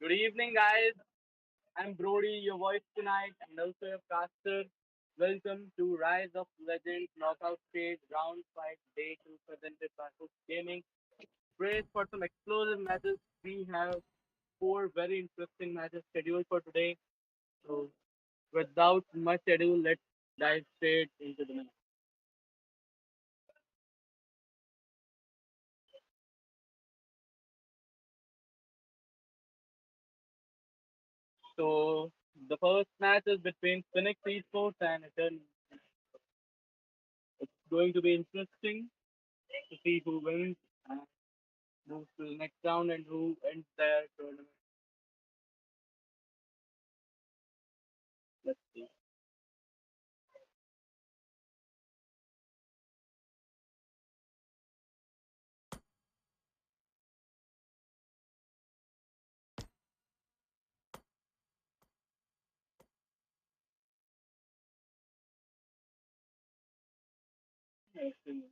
Good evening, guys. I'm Brody, your voice tonight, and also your caster. Welcome to Rise of Legends Knockout Stage Round 5 Day 2 presented by Hook Gaming. Brace for some explosive matches. We have four very interesting matches scheduled for today. So, without much ado, let's dive straight into the match. So, the first match is between Phoenix Esports and Eternal. It's going to be interesting to see who wins and moves to the next round and who ends their tournament. Let's see. Let's see.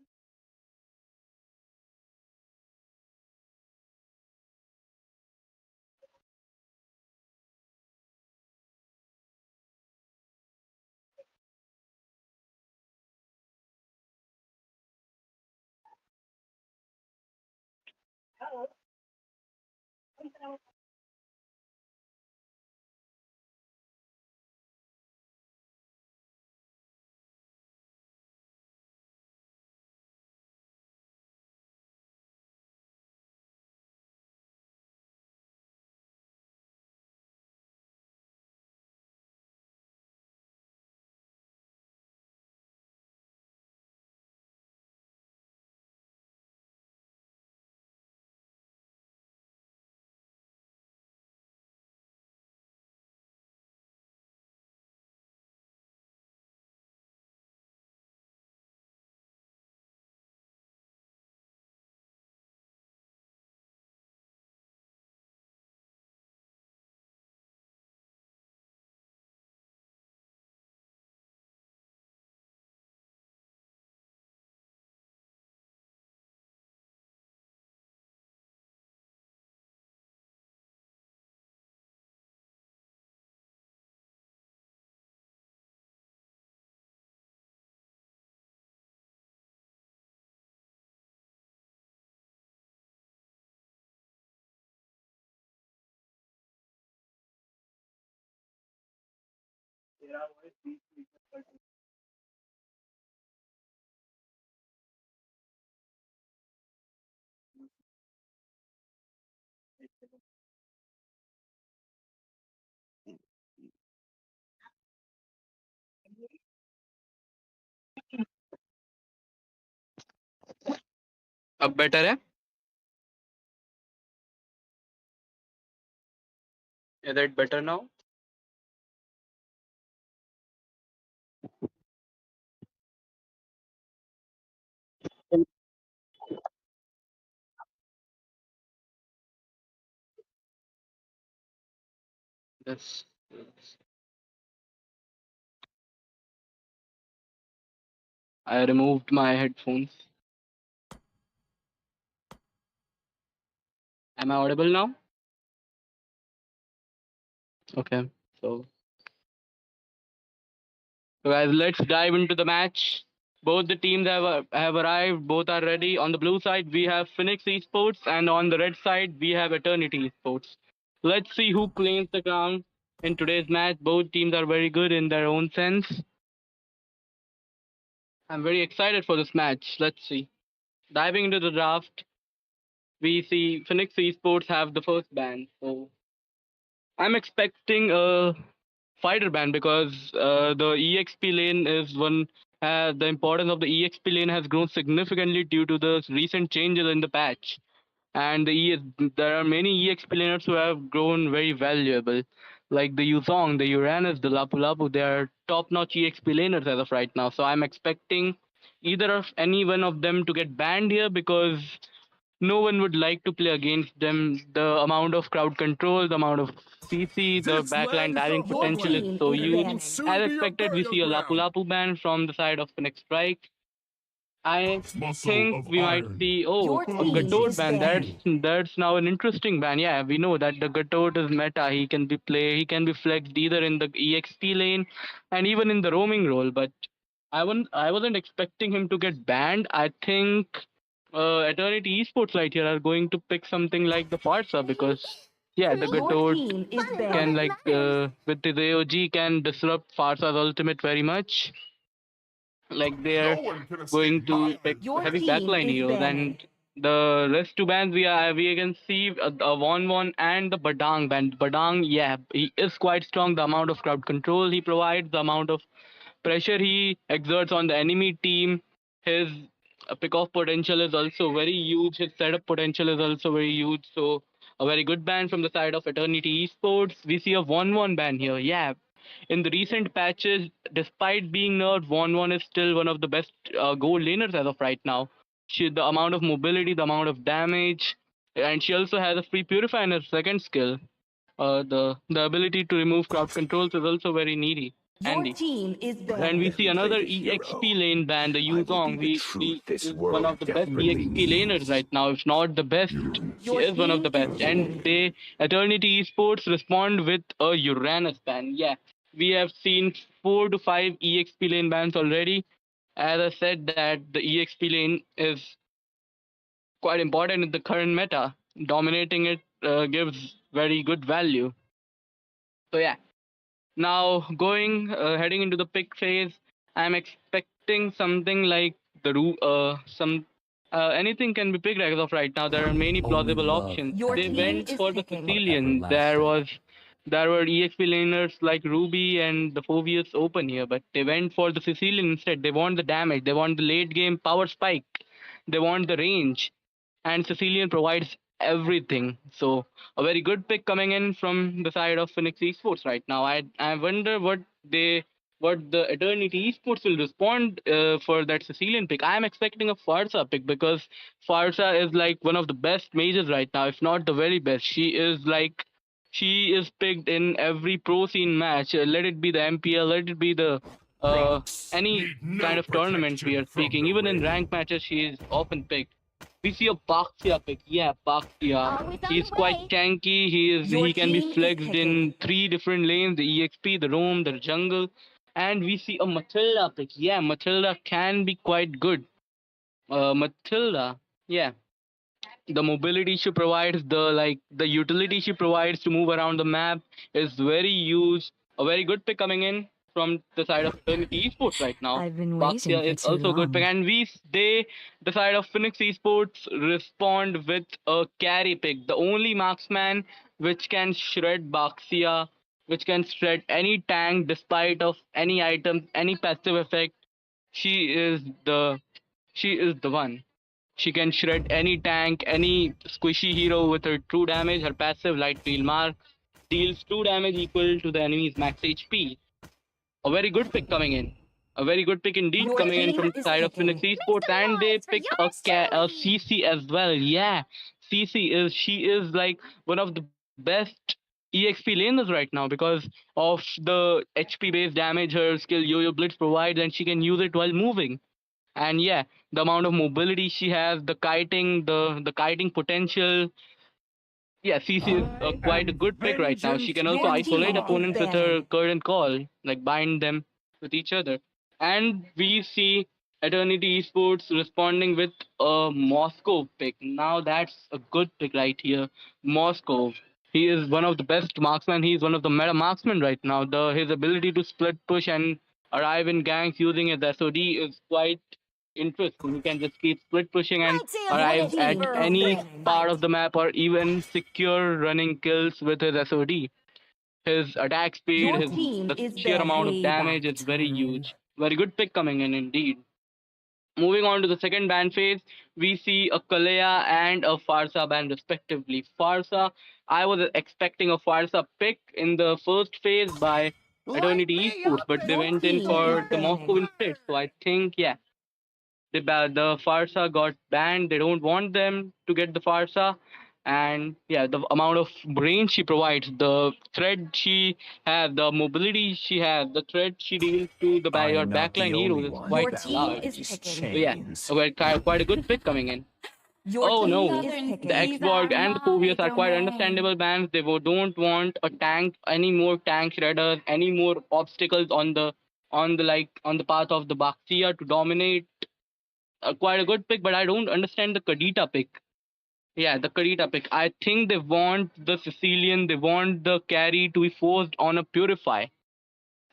अब better है. Is that better now? Yes. I removed my headphones. Am I audible now? Okay. So guys, let's dive into the match. Both the teams have arrived. Both are ready. On the blue side, we have Phoenix Esports, and on the red side, we have Eternity Esports. Let's see who claims the crown in today's match. Both teams are very good in their own sense. I'm very excited for this match. Let's see. Diving into the draft, we see Phoenix Esports have the first ban. So I'm expecting a fighter ban because the EXP lane is one. The importance of the EXP lane has grown significantly due to the recent changes in the patch, and there are many EXP laners who have grown very valuable, like the Yuzong, the Uranus, the Lapu Lapu. They are top-notch EXP laners as of right now. So I'm expecting either of any one of them to get banned here because no one would like to play against them. The amount of crowd control, the amount of CC, the This backline leg is diving the Your potential is homeland, team so is and it huge. will banning. soon As be your expected, we burial see a Lapu ground. Lapu ban from the side of Phoenix Strike. I think we might see Your a team Gatod is ban. banned. That's now an interesting ban. Yeah, we know that the Gatod is meta. He can be flexed either in the EXP lane and even in the roaming role. But I wasn't expecting him to get banned. I think Eternity Esports right here are going to pick something like the Farsa because yeah, the Your Gatod team is can banned. like with his AOG can disrupt Farsa's ultimate very much. Like they're going to pick Your heavy team backline is heroes, banned. and the rest two bands we can see the Von Von and the Badang band. Badang, yeah, he is quite strong. The amount of crowd control he provides, the amount of pressure he exerts on the enemy team, his pick-off potential is also very huge. His setup potential is also very huge. So a very good band from the side of Eternity Esports. We see a 1-1 band here. Yeah, in the recent patches, despite being nerfed, Von is still one of the best gold laners as of right now. The amount of mobility, the amount of damage, and she also has a free purify in her second skill. The ability to remove crowd controls is also very needy, Your handy. team is And we banned. see another EXP lane band, the Yuzong. He is one of the best EXP laners right now, if not the best. He Your is one of team the is best. And banned. they Eternity Esports respond with a Uranus ban. Yeah, we have seen 4 to 5 EXP lane bans already. As I said, that the EXP lane is quite important in the current meta. Dominating it gives very good value. So yeah, now, heading into the pick phase, I'm expecting something like some anything can be picked as of right now. There are many plausible options. Your They team went is for the picking. Sicilian. There were EXP laners like Ruby and the Phoveus open here, but they went for the Sicilian instead. They want the damage. They want the late game power spike. They want the range, and Sicilian provides everything. So a very good pick coming in from the side of Phoenix Esports right now. I wonder what the Eternity Esports will respond for that Sicilian pick. I am expecting a Farsa pick because Farsa is like one of the best mages right now, if not the very best. She is picked in every pro scene match. Let it be the MPL, let it be the uh, any kind of tournament we are speaking. Even in ranked matches, she is often picked. We see a Baxia pick. Yeah, Baxia. Always on He's the quite way. tanky. Your He can be team is flexed picking. in 3 different lanes: the EXP, the roam, the jungle. And we see a Matilda pick. Yeah, Matilda can be quite good. Matilda. Yeah, the mobility she provides, the utility she provides to move around the map is very huge. A very good pick coming in from the side of Eternity Esports right now. I've been waiting Baxia for is too also a good pick, long. and the side of Phoenix Esports respond with a carry pick, the only marksman which can shred Baxia, which can shred any tank despite of any items, any passive effect. She is the she is the one. She can shred any tank, any squishy hero with her true damage. Her passive light wheel mark deals true damage equal to the enemy's max HP. A very good pick coming in. A very good pick indeed Your coming in team from the is side of Phoenix picking. Make Esports, some and they noise for pick yours a truly. CC as well. Yeah, she is like one of the best EXP laners right now because of the HP based damage her skill Yo-Yo Blitz provides, and she can use it while moving. And yeah, the amount of mobility she has, the kiting potential. Yeah, CC is quite a good pick right now. She can also Your isolate team is opponents with her banned. current call, like bind them with each other. And we see Eternity Esports responding with a Moscow pick. Now that's a good pick right here. Moscow. He is one of the best marksmen. He is one of the meta marksmen right now. His ability to split push and arrive in ganks using his SOD is quite interesting. He can just keep split pushing and Might say I'm Your arrive headed at team for a is any fair banned. part of fight. the map or even secure running kills with his SOD. His attack speed, Your his team the is sheer banned. amount of Way damage back, is very Torin. huge. Very good pick coming in indeed. Moving on to the second ban phase, we see a Kalea and a Farsa ban respectively. Farsa, I was expecting a Farsa pick in the first phase by Light Eternity me Esports, up but they Your and went in team is for we'll the Moscow banned. instead. So burn. I think, yeah, the Farsa got banned. They don't want them to get the Farsa. And yeah, the amount of brain she provides, the thread she has, the mobility she has, the thread she deals to the your I'm not the backline heroes only is one quite Your that team large. is wears picking. So yeah, chains. quite a good pick coming in. Your Oh team no, is the picking. Xborg and the Phobius are quite understandable bans. They don't want a tank, any more tank shredders, any more obstacles on the path of the Baxia to dominate. Quite a good pick, but I don't understand the Kadita pick. Yeah, the Kadita pick. I think they want the Sicilian, they want the carry to be forced on a Purify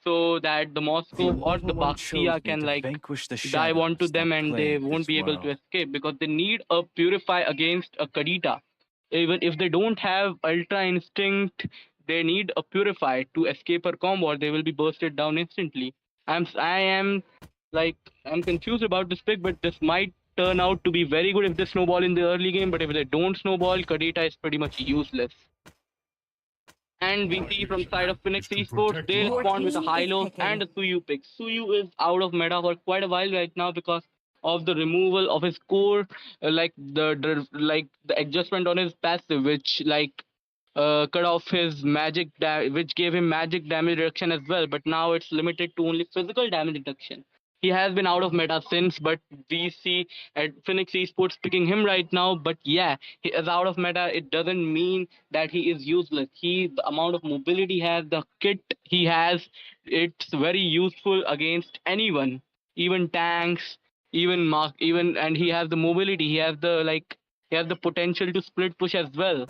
so that the The Moscow or immortal the one chose Baxia me can to like vanquish the dive onto shadows them that and they plague won't this be able to world. escape because they need a Purify against a Kadita. Even if they don't have Ultra Instinct, they need a Purify to escape her combo or they will be bursted down instantly. I am like I'm confused about this pick, but this might turn out to be very good if they snowball in the early game. But if they don't snowball, Kadita is pretty much useless. And we see from side of Phoenix Esports, they Your respond with a team high is lows and picking. a Suyu pick. Suyu is out of meta for quite a while right now because of the removal of his core, like the adjustment on his passive, which cut off his which gave him magic damage reduction as well. But now it's limited to only physical damage reduction. He has been out of meta since, but we see at Phoenix Esports picking him right now. But yeah, he is out of meta. It doesn't mean that he is useless. The amount of mobility he has, the kit he has, it's very useful against anyone, even tanks, and he has the mobility. He has the potential to split push as well.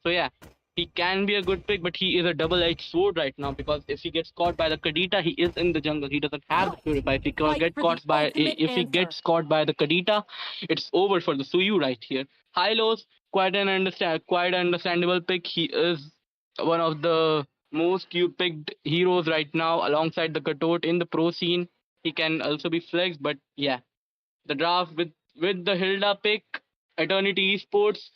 So yeah, he can be a good pick, but he is a double-edged sword right now because if he gets caught by the Kadita, he is in the jungle. He doesn't have the Purify. If he Fight get for the caught by ultimate if he answer. gets caught by the Kadita, it's over for the Suyu right here. Hylos, quite an understandable pick. He is one of the most you picked heroes right now, alongside the Katot in the pro scene. He can also be flexed, but yeah, the draft with the Hilda pick, Eternity Esports,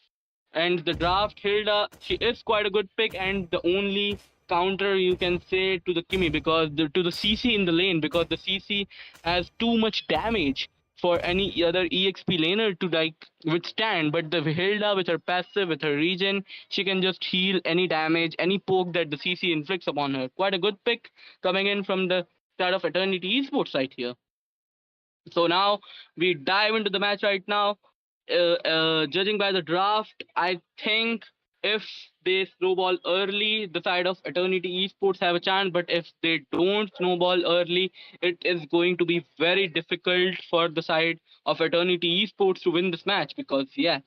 and the draft Hilda, she is quite a good pick and the only counter you can say to the Kimi because to the CC in the lane because the CC has too much damage for any other EXP laner to like withstand. But the Hilda with her passive, with her regen, she can just heal any damage, any poke that the CC inflicts upon her. Quite a good pick coming in from the start of Eternity Esports right here. So now we dive into the match right now. Judging by the draft, I think if they snowball early, the side of Eternity Esports have a chance. But if they don't snowball early, it is going to be very difficult for the side of Eternity Esports to win this match because yeah,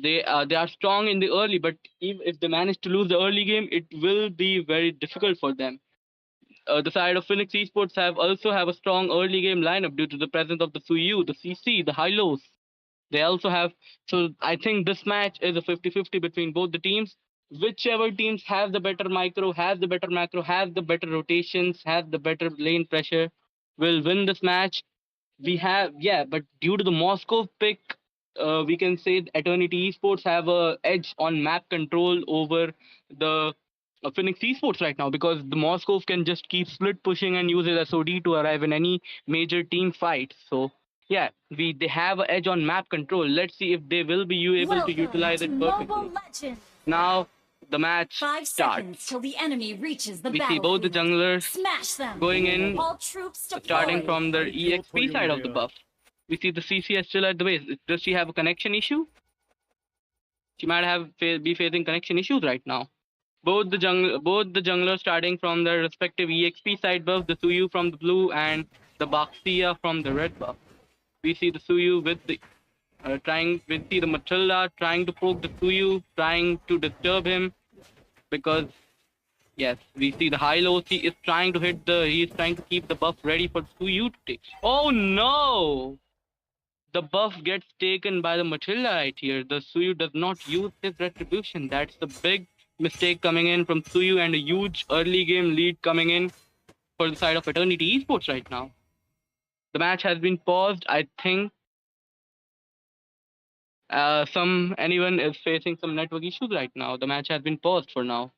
they are strong in the early, but if they manage to lose the early game, it will be very difficult for them. The side of Phoenix Esports have a strong early game lineup due to the presence of the Suyu, the CC, the Hylos. They also have so I think this match is a 50-50 between both the teams. Whichever teams have the better micro, has the better macro, has the better rotations, has the better lane pressure, will win this match. We have yeah, but due to the Moscow pick, we can say Eternity Esports have a edge on map control over the Phoenix Esports right now because the Moscow can just keep split pushing and use his SOD to arrive in any major team fight. So yeah, they have an edge on map control. Let's see if they will be able to Welcome utilize to it perfectly. Mobile Legends. Now the match 5 seconds starts. till the enemy reaches the We see both the battlefield. junglers Smash them. going in, All troops starting deployed. from the EXP side of the buff. We see the CC is still at the base. Does she have a connection issue? She might be facing connection issues right now. Both the junglers starting from their respective EXP side buff, the Suyu from the blue and the Baxia from the red buff. We see the Suyu with the we see the Matilda trying to poke the Suyu, trying to disturb him because yes, we see the high lows. He is trying to keep the buff ready for Suyu to take. Oh no! The buff gets taken by the Matilda right here. The Suyu does not use his retribution. That's the big mistake coming in from Suyu and a huge early game lead coming in for the side of Eternity Esports right now. The match has been paused. I think some anyone is facing some network issues right now. The match has been paused for now.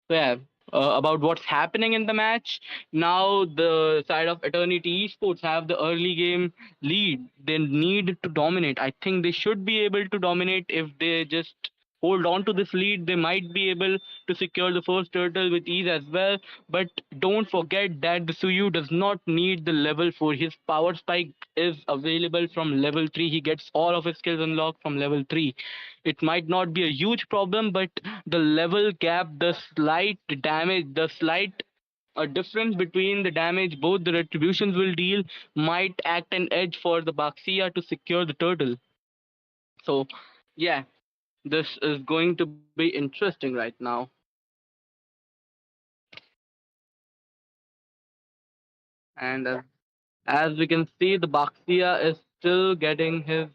So yeah, about what's happening in the match. Now the side of Eternity Esports have the early game lead. They need to dominate. I think they should be able to dominate if they just hold on to this lead. They might be able to secure the first turtle with ease as well. But don't forget that the Suyu does not need the level 4. His power spike is available from level 3. He gets all of his skills unlocked from level 3. It might not be a huge problem, but the level gap, the slight damage, the slight a difference between the damage both the retributions will deal might act an edge for the Baxia to secure the turtle. So, yeah, this is going to be interesting right now. And as we can see, the Baxia is still getting his.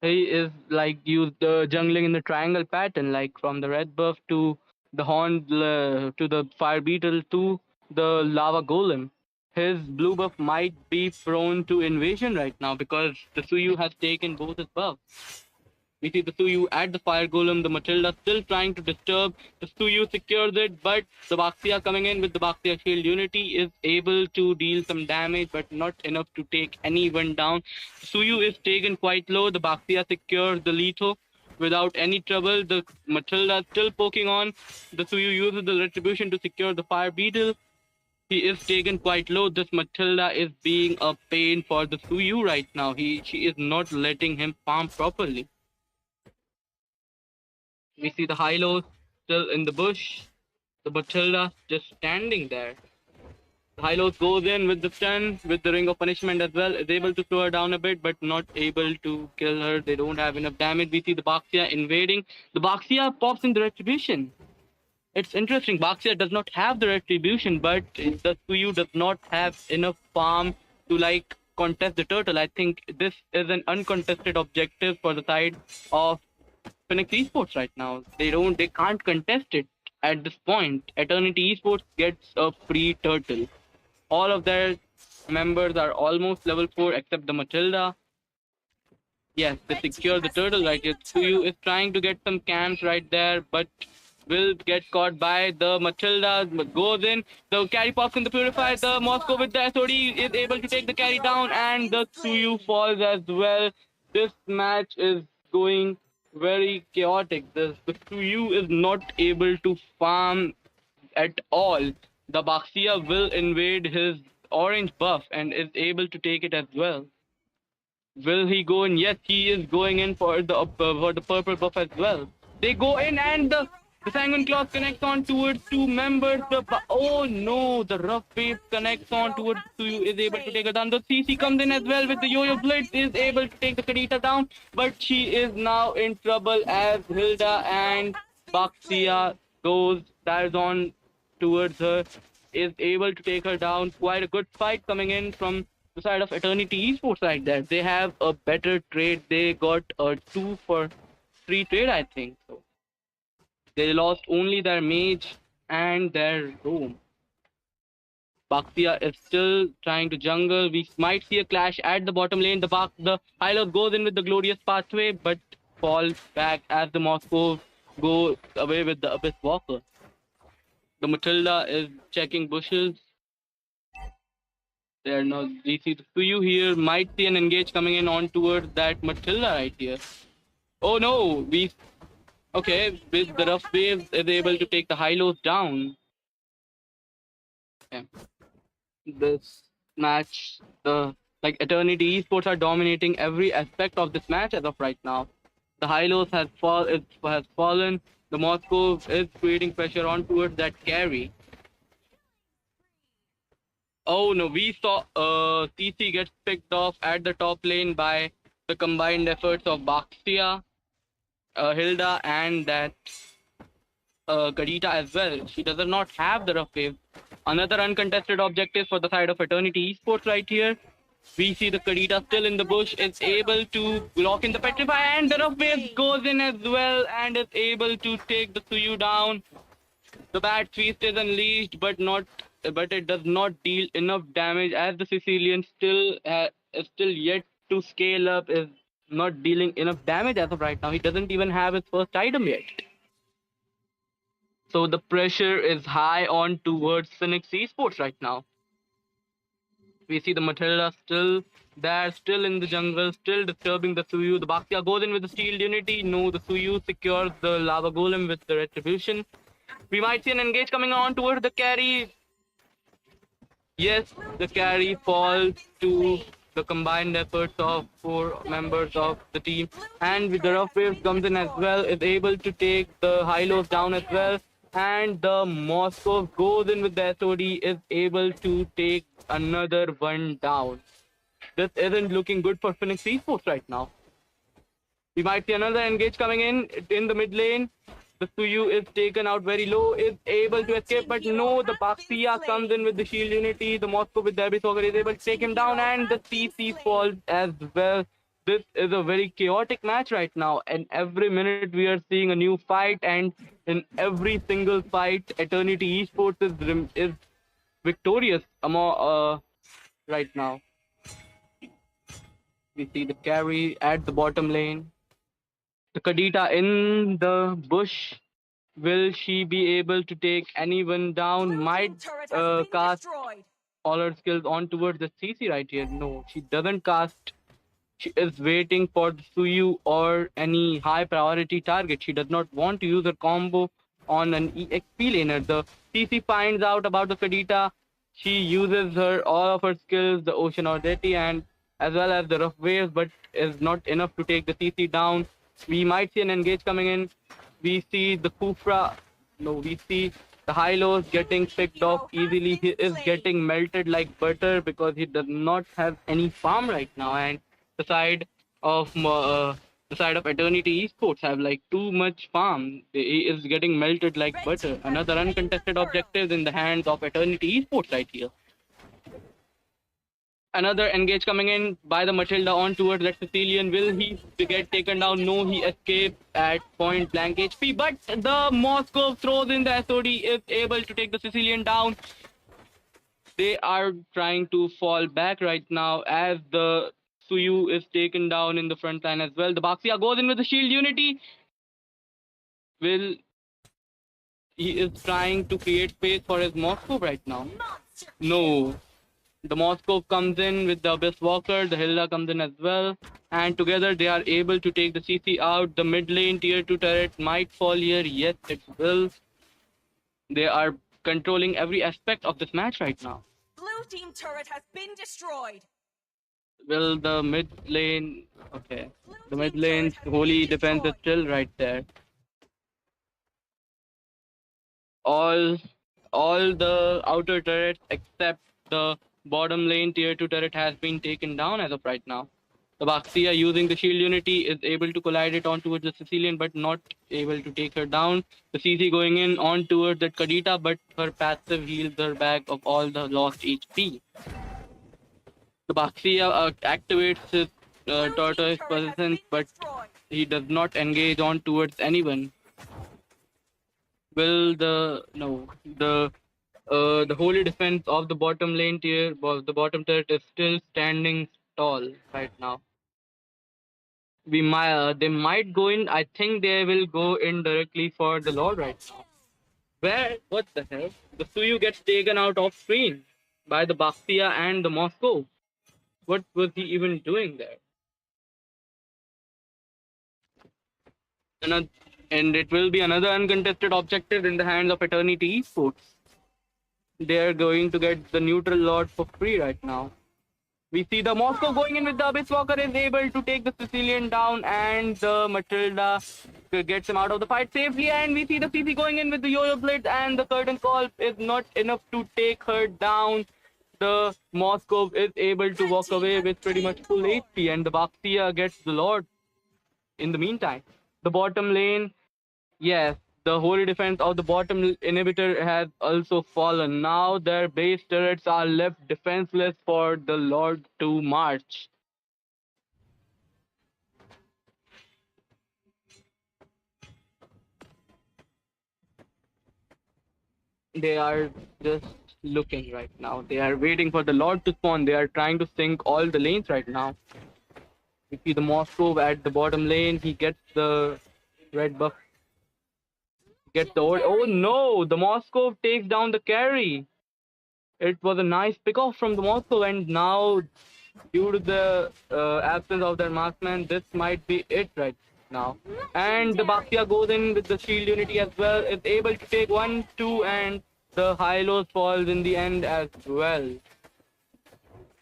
He is like used jungling in the triangle pattern, like from the red buff to the horn to the fire beetle to the lava golem. His blue buff might be prone to invasion right now because the Suyu has taken both his buffs. We see the Suyu at the fire golem, the Matilda still trying to disturb. The Suyu secures it, but the Baxia coming in with the Baxia Shield Unity is able to deal some damage, but not enough to take anyone down. The Suyu is taken quite low. The Baxia secures the Litho without any trouble. The Matilda still poking on. The Suyu uses the Retribution to secure the Fire Beetle. He is taken quite low. This Matilda is being a pain for the Suyu right now. She is not letting him farm properly. We see the Hilo still in the bush. The Matilda just standing there. The Hylos goes in with the stun, with the Ring of Punishment as well, is able to slow her down a bit, but not able to kill her. They don't have enough damage. We see the Baxia invading. The Baxia pops in the Retribution. It's interesting. Baxia does not have the Retribution, but the Suyu does not have enough farm to like contest the turtle. I think this is an uncontested objective for the side of Fenix Esports right now. They can't contest it at this point. Eternity Esports gets a free turtle. All of their members are almost level 4 except the Matilda. Yes, they secure the turtle right here. Tsuyu is trying to get some camps right there, but will get caught by the Matilda. Goes in, the carry pops in the purifier. The Moscow with the SOD is able to take the carry down, and the Tsuyu falls as well. This match is going very chaotic. The Tsuyu is not able to farm at all. The Baxia will invade his orange buff and is able to take it as well. Will he go in? Yes, he is going in for the purple buff as well. They go in and the Sanguine Claws connects on towards two members. Oh no, the rough wave connects on towards Suyu is able to take her down. The CC comes in as well with the Yo-Yo Blitz is able to take the Kadita down, but she is now in trouble as Hilda and Baxia dives on towards her, is able to take her down. Quite a good fight coming in from the side of Eternity Esports right there. They have a better trade. They got a 2 for 3 trade, I think. So they lost only their mage and their roam. Baxia is still trying to jungle. We might see a clash at the bottom lane. The Hylos goes in with the glorious pathway, but falls back as the Moscow go away with the Abyss Walker. The Matilda is checking bushes. They're not DC. To you here might see an engage coming in on towards that Matilda right here. Oh no, okay, with the rough waves is able to take the high lows down. Okay. This match, the like Eternity Esports are dominating every aspect of this match as of right now. The high lows has fallen. The Moscow is creating pressure on towards that carry. Oh no, we saw CC gets picked off at the top lane by the combined efforts of Baxia, Hilda, and that Kadita as well. She does not have the rough wave. Another uncontested objective for the side of Eternity Esports right here. We see the Kadita still in the bush, is able to lock in the Petrify, and the rough wave goes in as well and is able to take the Suyu down. The Bat Feast is unleashed, but it does not deal enough damage as the Sicilian is still yet to scale up, is not dealing enough damage as of right now. He doesn't even have his first item yet. So the pressure is high on towards Phoenix Esports right now. We see the Matilda still there, still in the jungle, still disturbing the Suyu. The Baxia goes in with the Steel Unity. No, the Suyu secures the Lava Golem with the Retribution. We might see an engage coming on towards the carry. Yes, the carry falls to the combined efforts of four members of the team. And with the rough waves comes in as well, is able to take the high lows down as well. And the Moscow goes in with the SOD, is able to take another one down. This isn't looking good for Phoenix Esports right now. We might see another engage coming in the mid lane. The Suyu is taken out very low, is able to escape, but no, the Baxia comes in with the shield unity. The Moscow with the Abyss Walker is able to take him down, and the CC falls as well. This is a very chaotic match right now, and every minute we are seeing a new fight, and in every single fight, Eternity Esports is victorious right now. We see the carry at the bottom lane. The Kadita in the bush. Will she be able to take anyone down? Might cast all her skills on towards the CC right here. No, she doesn't cast. She is waiting for the Suyu or any high priority target. She does not want to use her combo on an EXP laner. The CC finds out about the Kadita. She uses her all of her skills, the Ocean Audacity and as well as the Rough Waves, but is not enough to take the CC down. We might see an engage coming in. We see the Kufra. No, we see the high lows getting picked off easily. He is getting melted like butter because he does not have any farm right now. And the side of Eternity Esports have like too much farm. He is getting melted like butter. Another uncontested objective in the hands of Eternity Esports right here. Another engage coming in by the Matilda on towards that Sicilian. Will he get taken down? No, he escapes at point blank HP. But the Moscow throws in the SOD, is able to take the Sicilian down. They are trying to fall back right now as the Suyu is taken down in the front line as well. The Baxia goes in with the shield unity. Will he is trying to create space for his Moscow right now? No. The Moscow comes in with the Abyss Walker, the Hilda comes in as well, and together they are able to take the CC out. The mid lane tier 2 turret might fall here, yes it will. They are controlling every aspect of this match right now. Blue team turret has been destroyed. Will the mid lane, okay, the mid lane's holy defense is still right there. All the outer turrets except the bottom lane tier 2 turret has been taken down as of right now. The Baxia using the shield unity is able to collide it on towards the Sicilian but not able to take her down. The CC going in on towards that Kadita but her passive heals her back of all the lost HP. The Baxia activates his tortoise persistence but he does not engage on towards anyone. Will the holy defense of the bottom lane tier, the bottom turret is still standing tall right now. They might go in. I think they will go in directly for the Lord right now. Where? What the hell? The Suyu gets taken out of screen by the Baxia and the Moscow. What was he even doing there? And it will be another uncontested objective in the hands of Eternity Esports. They are going to get the neutral Lord for free right now. We see the Moscow going in with the Abyss Walker is able to take the Sicilian down and the Matilda gets him out of the fight safely, and we see the CC going in with the Yo-Yo Blitz and the Curtain Call is not enough to take her down. The Moscow is able to walk away with pretty much full HP and the Baxia gets the Lord in the meantime. The bottom lane, yes, the holy defense of the bottom inhibitor has also fallen. Now their base turrets are left defenseless for the Lord to march. They are just looking right now. They are waiting for the Lord to spawn. They are trying to sync all the lanes right now. You see the Moscow at the bottom lane. He gets the red buff. Gets the old. Oh no! The Moscow takes down the carry. It was a nice pick off from the Moscow, and now due to the absence of their marksman, this might be it right now. And the Legendary. Bakia goes in with the shield unity as well, is able to take 1, 2, and the Hylos falls in the end as well.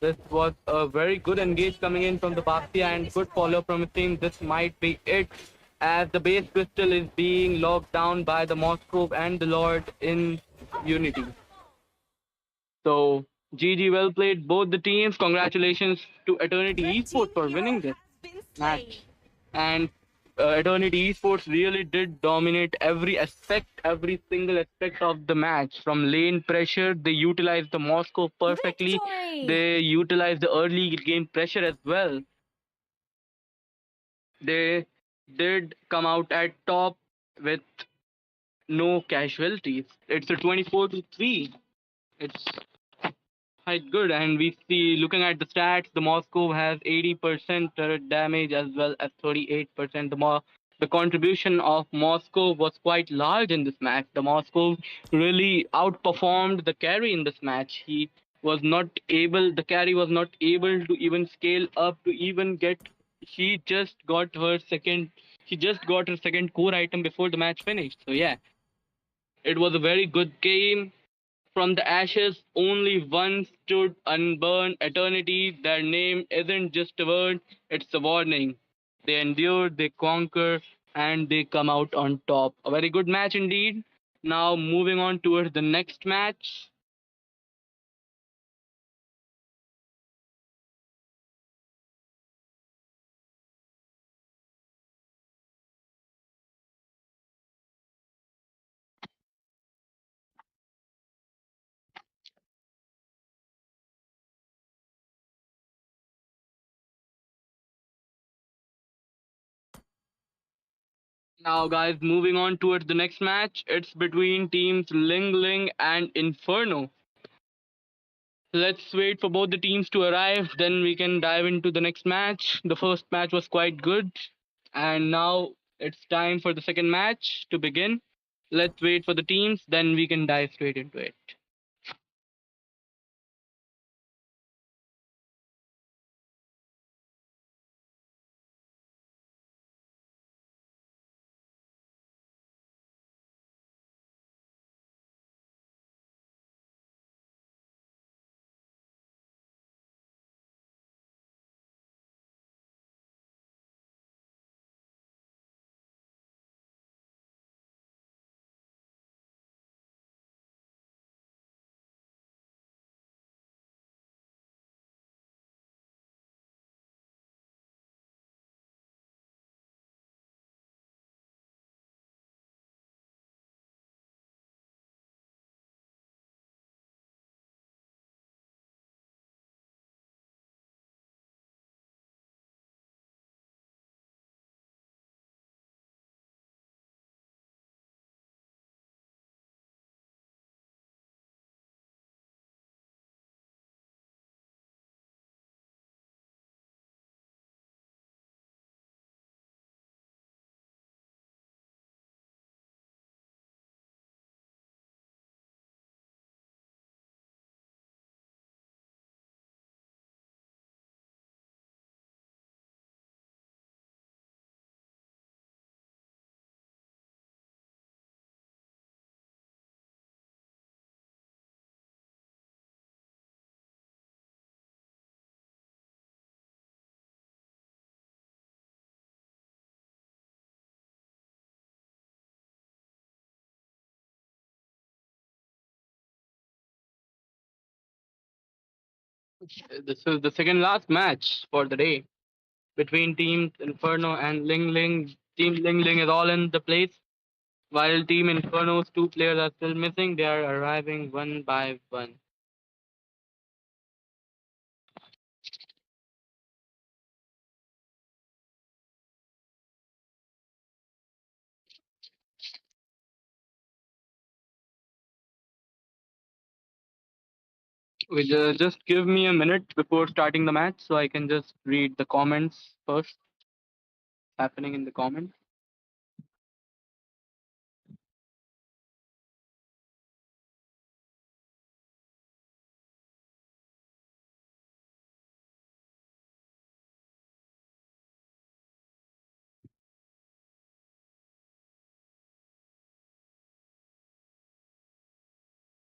This was a very good engage coming in from the Turret has Bakia been and good follow destroyed. from his team. This might be it, as the base crystal is being locked down by the Moscow and the Lord in Unity. So GG, well played both the teams. Congratulations to Eternity Red team Esports for hero winning this has been slain. match. And Eternity Esports really did dominate every aspect, every single aspect of the match. From lane pressure, they utilized the Moscow perfectly. Victory. They utilized the early game pressure as well. They did come out at top with no casualties. It's a 24-3. It's quite good. And we see, looking at the stats, the Moscow has 80% turret damage as well as 38%. The contribution of Moscow was quite large in this match. The Moscow really outperformed the carry in this match. The carry was not able to even scale up to even get. She just got her second. She just got her second core item before the match finished. So yeah, it was a very good game. From the ashes, only one stood unburned. Eternity, their name isn't just a word, it's a warning. They endure, they conquer, and they come out on top. A very good match indeed. Now, moving on towards the next match. Now, guys, moving on towards the next match. It's between teams Lingling and Inferno. Let's wait for both the teams to arrive, then we can dive into the next match. The first match was quite good, and now it's time for the second match to begin. Let's wait for the teams, then we can dive straight into it. This is the second last match for the day between teams Inferno and Lingling. Team Lingling is all in the place, while Team Inferno's two players are still missing. They are arriving one by one. Just give me a minute before starting the match so I can just read the comments first happening in the comments.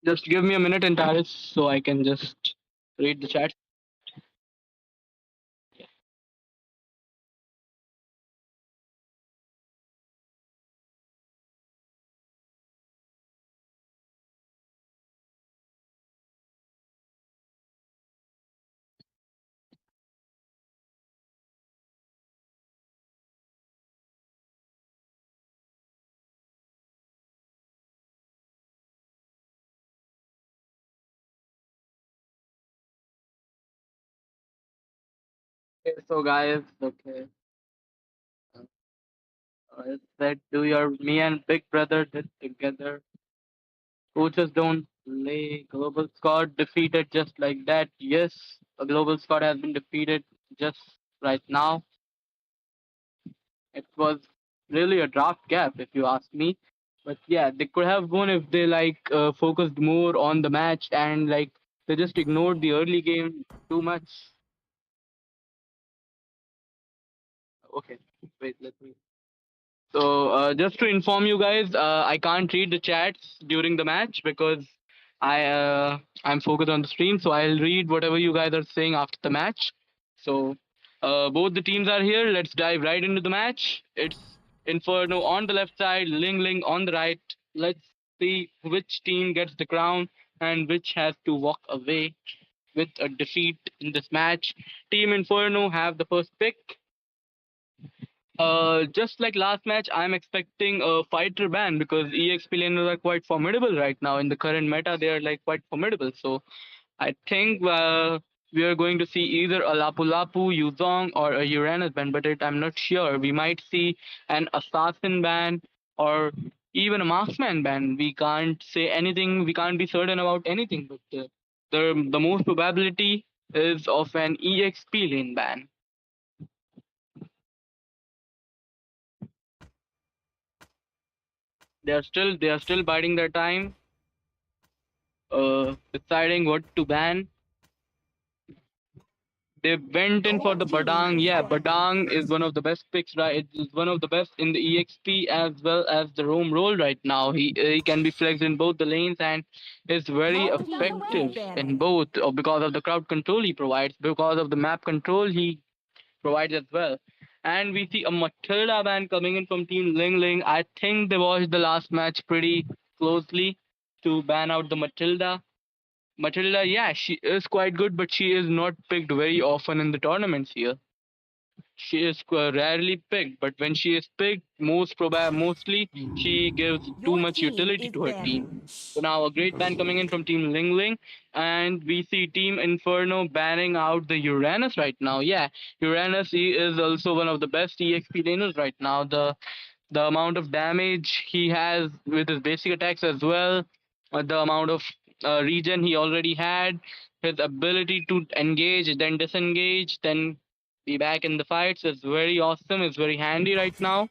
Just give me a minute, Antares, so I can just read the chat. Okay, so guys, okay. It's that do your me and Big Brother did together. Coaches don't play. Global squad defeated just like that. Yes, a global squad has been defeated just right now. It was really a draft gap, if you ask me. But yeah, they could have won if they focused more on the match and they just ignored the early game too much. Okay, wait, let me. So just to inform you guys, I can't read the chats during the match because I'm focused on the stream. So I'll read whatever you guys are saying after the match. So both the teams are here. Let's dive right into the match. It's Inferno on the left side, Lingling on the right. Let's see which team gets the crown and which has to walk away with a defeat in this match. Team Inferno have the first pick. Just like last match, I'm expecting a fighter ban because EXP laners are quite formidable right now. In the current meta, they are quite formidable. So I think we are going to see either a Lapu Lapu, Yuzong, or a Uranus ban, but I'm not sure. We might see an assassin ban or even a marksman ban. We can't say anything. We can't be certain about anything. But the most probability is of an EXP lane ban. They are still biding their time, deciding what to ban. They went in for Your the team Badang. is Yeah, banned. Badang is one of the best picks, right? It's one of the best in the EXP as well as the roam role right now. He can be flexed in both the lanes and is very Your team is effective in banned. both because of the crowd control he provides, because of the map control he provides as well. And we see a Matilda ban coming in from Team Ling Ling. I think they watched the last match pretty closely to ban out the Matilda. Matilda, yeah, she is quite good, but she is not picked very often in the tournaments here. She is rarely picked, but when she is picked, mostly she gives too Your much team utility is to her team. banned. So now a great ban coming in from Team Lingling, and we see Team Inferno banning out the Uranus right now. Yeah, Uranus he is also one of the best EXP laners right now. The amount of damage he has with his basic attacks as well, the amount of regen he already had, his ability to engage, then disengage, then be back in the fights is very awesome. It's very handy right now.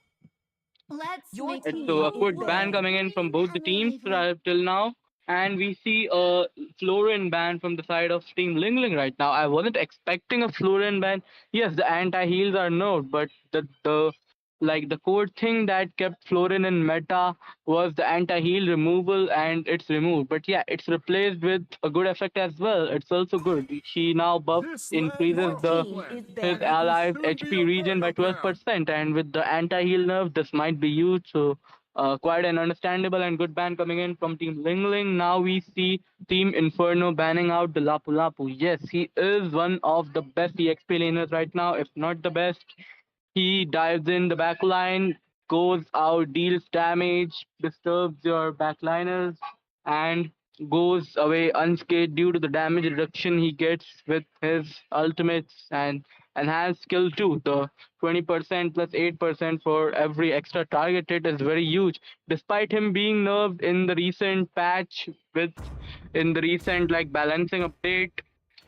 Let's Your make a It's so team a is proper good ban way. coming banned. in from both the teams till now. And we see a Florin ban from the side of Team Lingling right now. I wasn't expecting a Florin ban. Yes, the anti heals are nerfed, but the core thing that kept Florin in meta was the anti heal removal, and it's removed. But yeah, it's replaced with a good effect as well. It's also good. She now buff increases Your the team is his banned. allies' HP regen by 12%, and with the anti-heal nerf, this might be used. So, quite an understandable and good ban coming in from Team Lingling. Now we see Team Inferno banning out the Lapu Lapu. Yes, he is one of the best EXP laners right now, if not the best. He dives in the back line, goes out, deals damage, disturbs your backliners, and goes away unscathed due to the damage reduction he gets with his ultimates and enhanced skill too. The 20% plus 8% for every extra target hit is very huge. Despite him being nerfed in the recent patch with in the recent balancing update,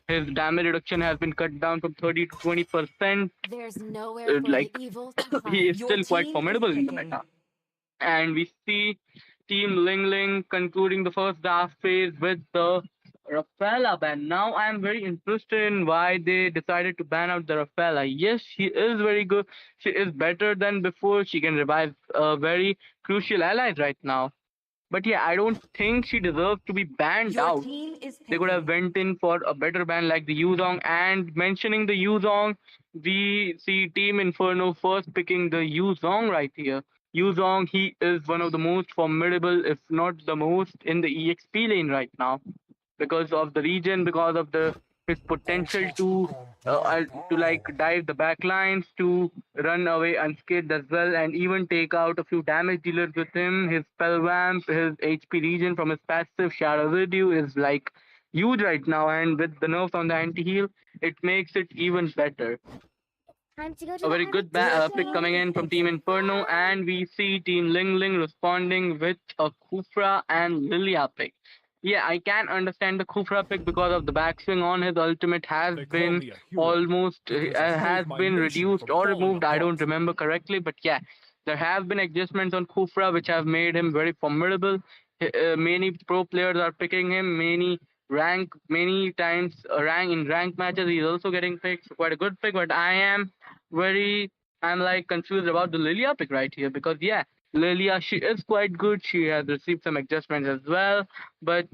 his damage reduction has been cut down from 30 to 20%. There's nowhere uh, for the like evil to he is hide. Your still quite team is formidable in the picking. meta. And we see Team Ling Ling concluding the first draft phase with the Rafaela ban. Now I am very interested in why they decided to ban out the Rafaela. Yes, she is very good. She is better than before. She can revive very crucial allies right now. But yeah, I don't think she deserves to be banned Your out. team is They could have picking. went in for a better ban like the Yuzong. And mentioning the Yuzong, we see Team Inferno first picking the Yuzong right here. Yuzong, he is one of the most formidable, if not the most, in the EXP lane right now because of the region, because of the his potential to like dive the back lines, to run away unscathed as well, and even take out a few damage dealers with him. His spell vamp, his HP regen from his passive Shadow Residue is like huge right now, and with the nerfs on the anti heal, it makes it even better. Time to go to A the very other good Your pick team coming is in from Team picking. Inferno, and we see Team Lingling responding with a Kufra and Lilia pick. Yeah, I can understand the Kufra pick because of the backswing on his ultimate has They call been me a hero almost because I has saved my been nation reduced from or falling removed. I don't apart. remember correctly, but yeah, there have been adjustments on Kufra which have made him very formidable. Many pro players are picking him. Many times rank in rank matches he's also getting picked. So quite a good pick, but very I'm like confused about the Lilia pick right here because yeah, Lilia, she is quite good. She has received some adjustments as well, but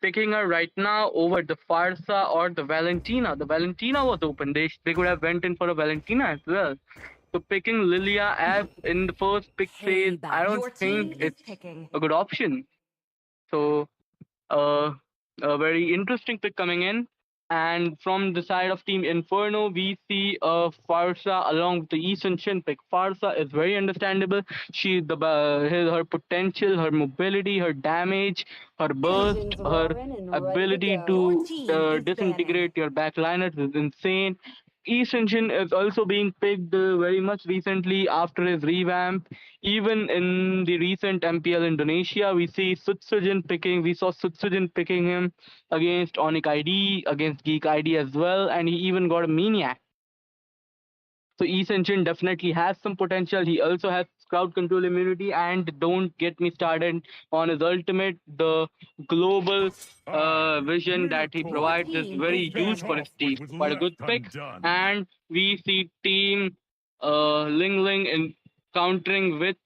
picking her right now over the Farsa or the Valentina. The Valentina was open. They could have went in for a Valentina as well. So picking Lilia as in the first pick phase, I don't Your team think is it's picking. a good option. So uh, a very interesting pick coming in. And from the side of Team Inferno, we see Farsa along with the Eastern Shin pick. Farsa is very understandable. Her potential, her mobility, her damage, her burst, Engines her roaring and ready to ability go. Your to team is banning. disintegrate your backliners is insane. East is also being picked very much recently after his revamp. Even in the recent MPL Indonesia, we saw Sutsujin picking him against Onyx ID, against Geek ID as well, and he even got a Maniac. So Ascension definitely has some potential. He also has crowd control immunity, and don't get me started on his ultimate. The global I, vision that he Your Miracle, provides is team is very huge finish for banning. his off what team. was Quite a good left pick. undone. And we see team Lingling in countering with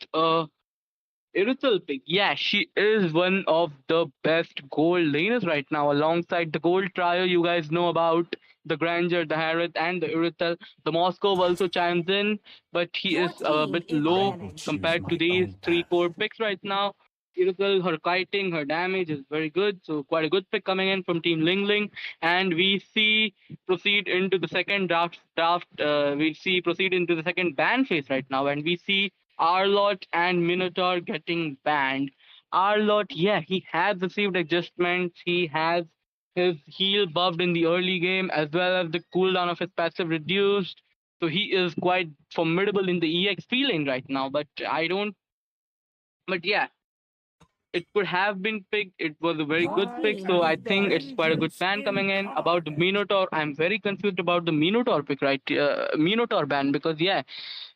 Irutal pick. Yeah, she is one of the best gold laners right now. Alongside the gold trio, you guys know about the Granger, the Harith, and the Irutal. The Moscow also chimes in, but he Your is a team bit is I low will banning. choose compared to my these own three path. core picks right now. Irutal, her kiting, her damage is very good, so quite a good pick coming in from Team Lingling. And we see proceed into the second we see proceed into the second ban phase right now, and we see Arlot and Minotaur getting banned. Arlot, yeah, he has received adjustments. He has his heal buffed in the early game as well as the cooldown of his passive reduced. So he is quite formidable in the EXP lane right now. But I don't. But yeah, it could have been picked. It was a very Your good I pick, team so have I is think it's banning. quite a good vengeance ban coming in. About the incarnate. Minotaur, I'm very confused about the Minotaur pick, right? Minotaur ban because yeah,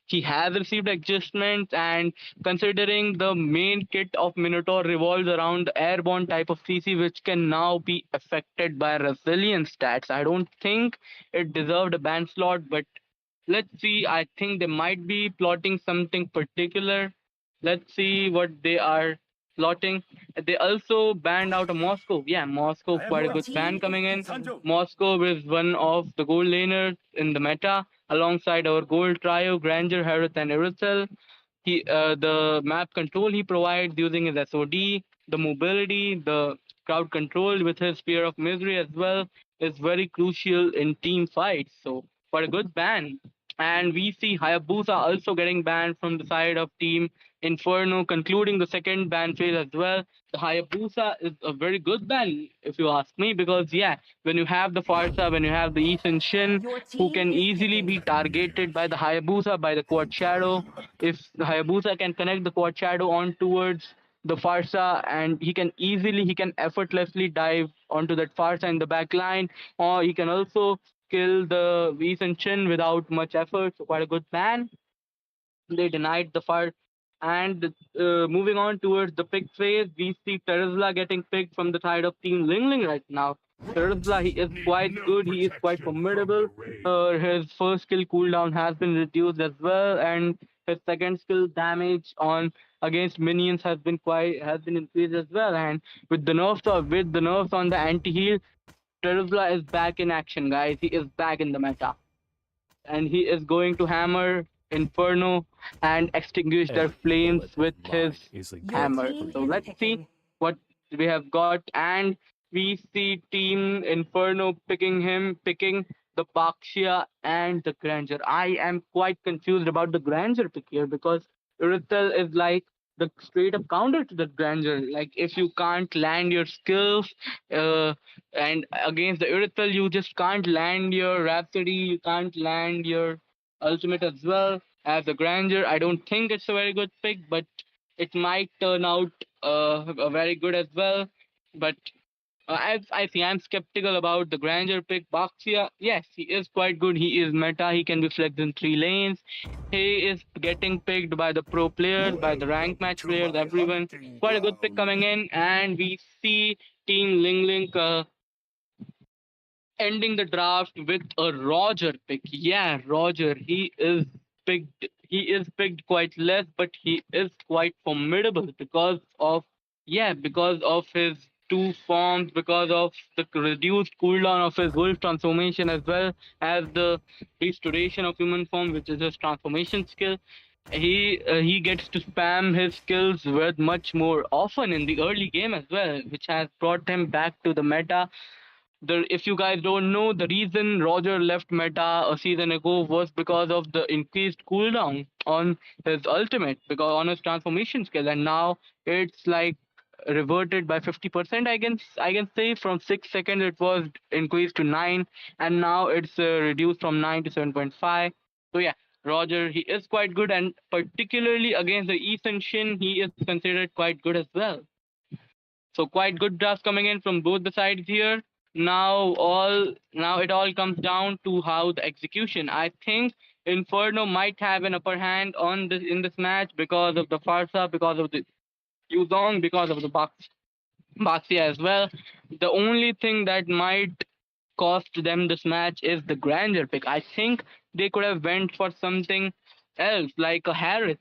he has received adjustments, and considering the main kit of Minotaur revolves around the airborne type of CC, which can now be affected by resilience stats, I don't think it deserved a ban slot, but let's see. I think they might be plotting something particular. Let's see what they are plotting. They also banned out of Moscow. Yeah, Moscow, I have quite a Your good wealth. ban team is coming in. picking. Sanjo. Moscow is one of the gold laners in the meta, alongside our gold trio, Granger, Harith, and Irisel. The map control he provides using his SOD, the mobility, the crowd control with his Spear of Misery as well is very crucial in team fights. So, for a good ban. And we see Hayabusa also getting banned from the side of Team Inferno, concluding the second ban phase as well. The Hayabusa is a very good ban, if you ask me, because yeah, when you have the Farsa, when you have the Ethan Shin, Your who team can is easily be picking. targeted by the Hayabusa, by the Quad Shadow, if the Hayabusa can connect the Quad Shadow on towards the Farsa, and he can effortlessly dive onto that Farsa in the back line, or he can also kill the Ethan Chin without much effort. So quite a good ban. They denied the fire. And moving on towards the pick phase, we see Terizla getting picked from the side of Team Lingling right now. Terizla, he is Need quite no good. He is quite protection from the formidable. rain. His first skill cooldown has been reduced as well, and his second skill damage on against minions has been increased as well. And with the nerfs on the anti-heal, Terizla is back in action, guys. He is back in the meta, and he is going to hammer Inferno and extinguish their Every flames bullet of with mine his is a Your gift hammer. for team So is you. let's see picking. what we have got, and we see Team Inferno picking the Baxia and the Granger. I am quite confused about the Granger pick here because Uritel is like the straight up counter to the Granger. Like if you can't land your skills, uh, and against the Uritel, you just can't land your Rhapsody, you can't land your Ultimate as well as the Granger. I don't think it's a very good pick, but it might turn out very good as well. But I think I'm skeptical about the Granger pick. Baxia, yes, he is quite good. He is meta. He can be flexed in 3 lanes. He is getting picked by the pro players, by the rank Welcome match to players, my everyone. hunting Quite a good pick ground. coming in, and we see Team Lingling ending the draft with a Roger pick. Yeah, Roger. He is picked quite less, but he is quite formidable because of his two forms, because of the reduced cooldown of his wolf transformation, as well as the restoration of human form, which is his transformation skill. He gets to spam his skills with much more often in the early game as well, which has brought him back to the meta. If you guys don't know, the reason Roger left meta a season ago was because of the increased cooldown on his ultimate, because on his transformation skill, and now it's like reverted by 50%. I can say from 6 seconds it was increased to 9, and now it's reduced from 9 to 7.5. So yeah, Roger, he is quite good, and particularly against the Ethan Shin, he is considered quite good as well. So quite good drafts coming in from both the sides here. Now it all comes down to how the execution. I think Inferno might have an upper hand on this in this match because of the Farsa, because of the Yuzong, because of the Baxia as well. The only thing that might cost them this match is the grandeur pick. I think they could have went for something else like a Harris.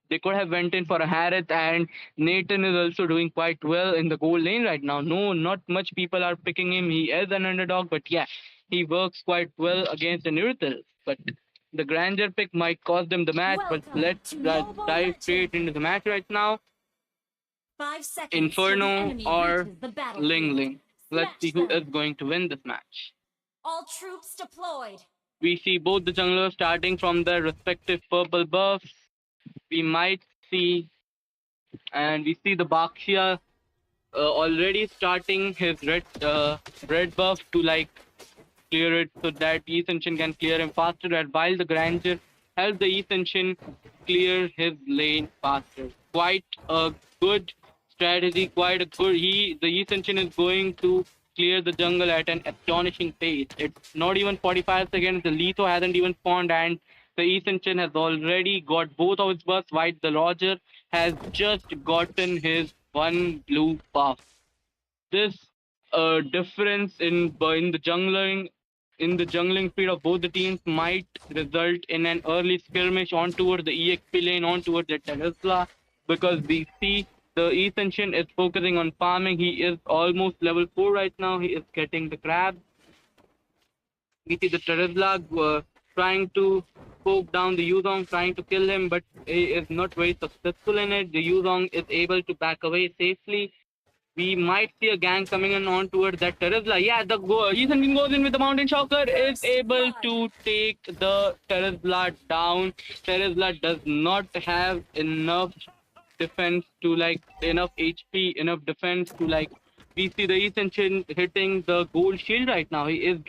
They could have went in for a Harith, and Nathan is also doing quite well in the goal lane right now. No, not much people are picking him. He is an underdog, but yeah, he works quite well against the Nirthal. But the grandeur pick might cost them the match. But Welcome let's to Mobile dive straight Legends. into the match right now. 5 seconds till the Inferno enemy or reaches the battlefield. Lingling. Let's see Smash who is them. going to win this match. All troops deployed. We see both the junglers starting from their respective purple buffs. We might see, and we see the Bakshia already starting his red buff to like clear it so that Ascension can clear him faster, and while the Granger helps the Ascension clear his lane faster. Quite a good strategy, quite a good the Ascension is going to clear the jungle at an astonishing pace. It's not even 45 seconds, the Letho hasn't even spawned, and the Ascension has already got both of his buffs, while the Roger has just gotten his one blue buff. This difference in the jungling speed of both the teams might result in an early skirmish on towards the EXP lane, on towards the Tesla, because we see the Ascension is focusing on farming. He is almost level 4 right now. He is getting the crab. We see the Tesla trying to poke down the Yuzong, trying to kill him, but he is not very successful in it. The Yuzong is able to back away safely. We might see a gang coming in on towards that Terizla. Yeah, Ethan King goes in with the Mountain Shocker, is First able blood. to take the Terizla down. Terizla does not have enough defense to like enough HP, enough defense to like. We see the Ascension hitting the gold shield right now. He's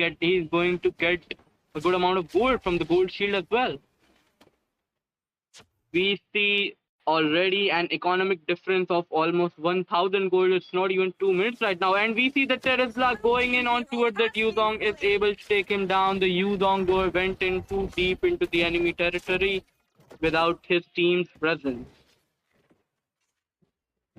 going to get a good amount of gold from the gold shield as well. We see already an economic difference of almost 1,000 gold. It's not even 2 minutes right now. And we see the Terizla going in on towards that Yuzong is able to take him down. The Yuzong went in too deep into the enemy territory without his team's presence.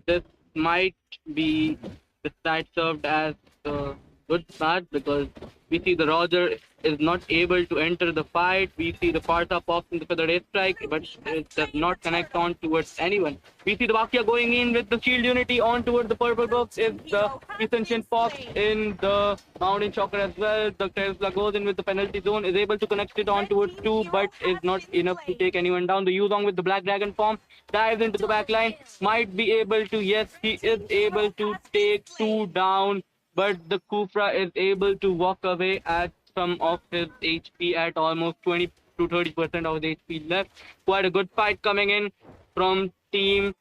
This might be the side served as the good start because we see the Roger is not able to enter the fight. We see the Partha pops into the red strike, but it does not connect on towards anyone. We see the Vakya going in with the shield unity on towards the purple buffs. If the Ascension pops in the mountain shocker as well, the Tesla goes in with the penalty zone, is able to connect it on towards two, but is not enough to take anyone down. The Yuzong with the Black Dragon form dives into the back line, might be able to, yes, he is able to take two down, but the Kufra is able to walk away at some of his HP at almost 20 to 30% of his HP left. Quite a good fight coming in from team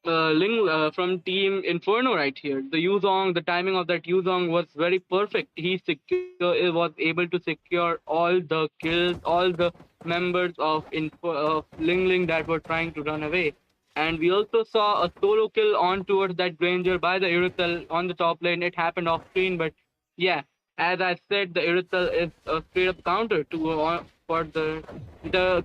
from Team Inferno right here. The Yuzong, the timing of that Yuzong was very perfect. Was able to secure all the kills, all the members of Lingling that were trying to run away. And we also saw a solo kill on towards that Granger by the Irithel on the top lane. It happened off screen, but yeah, as I said, the Irithel is a straight up counter to for the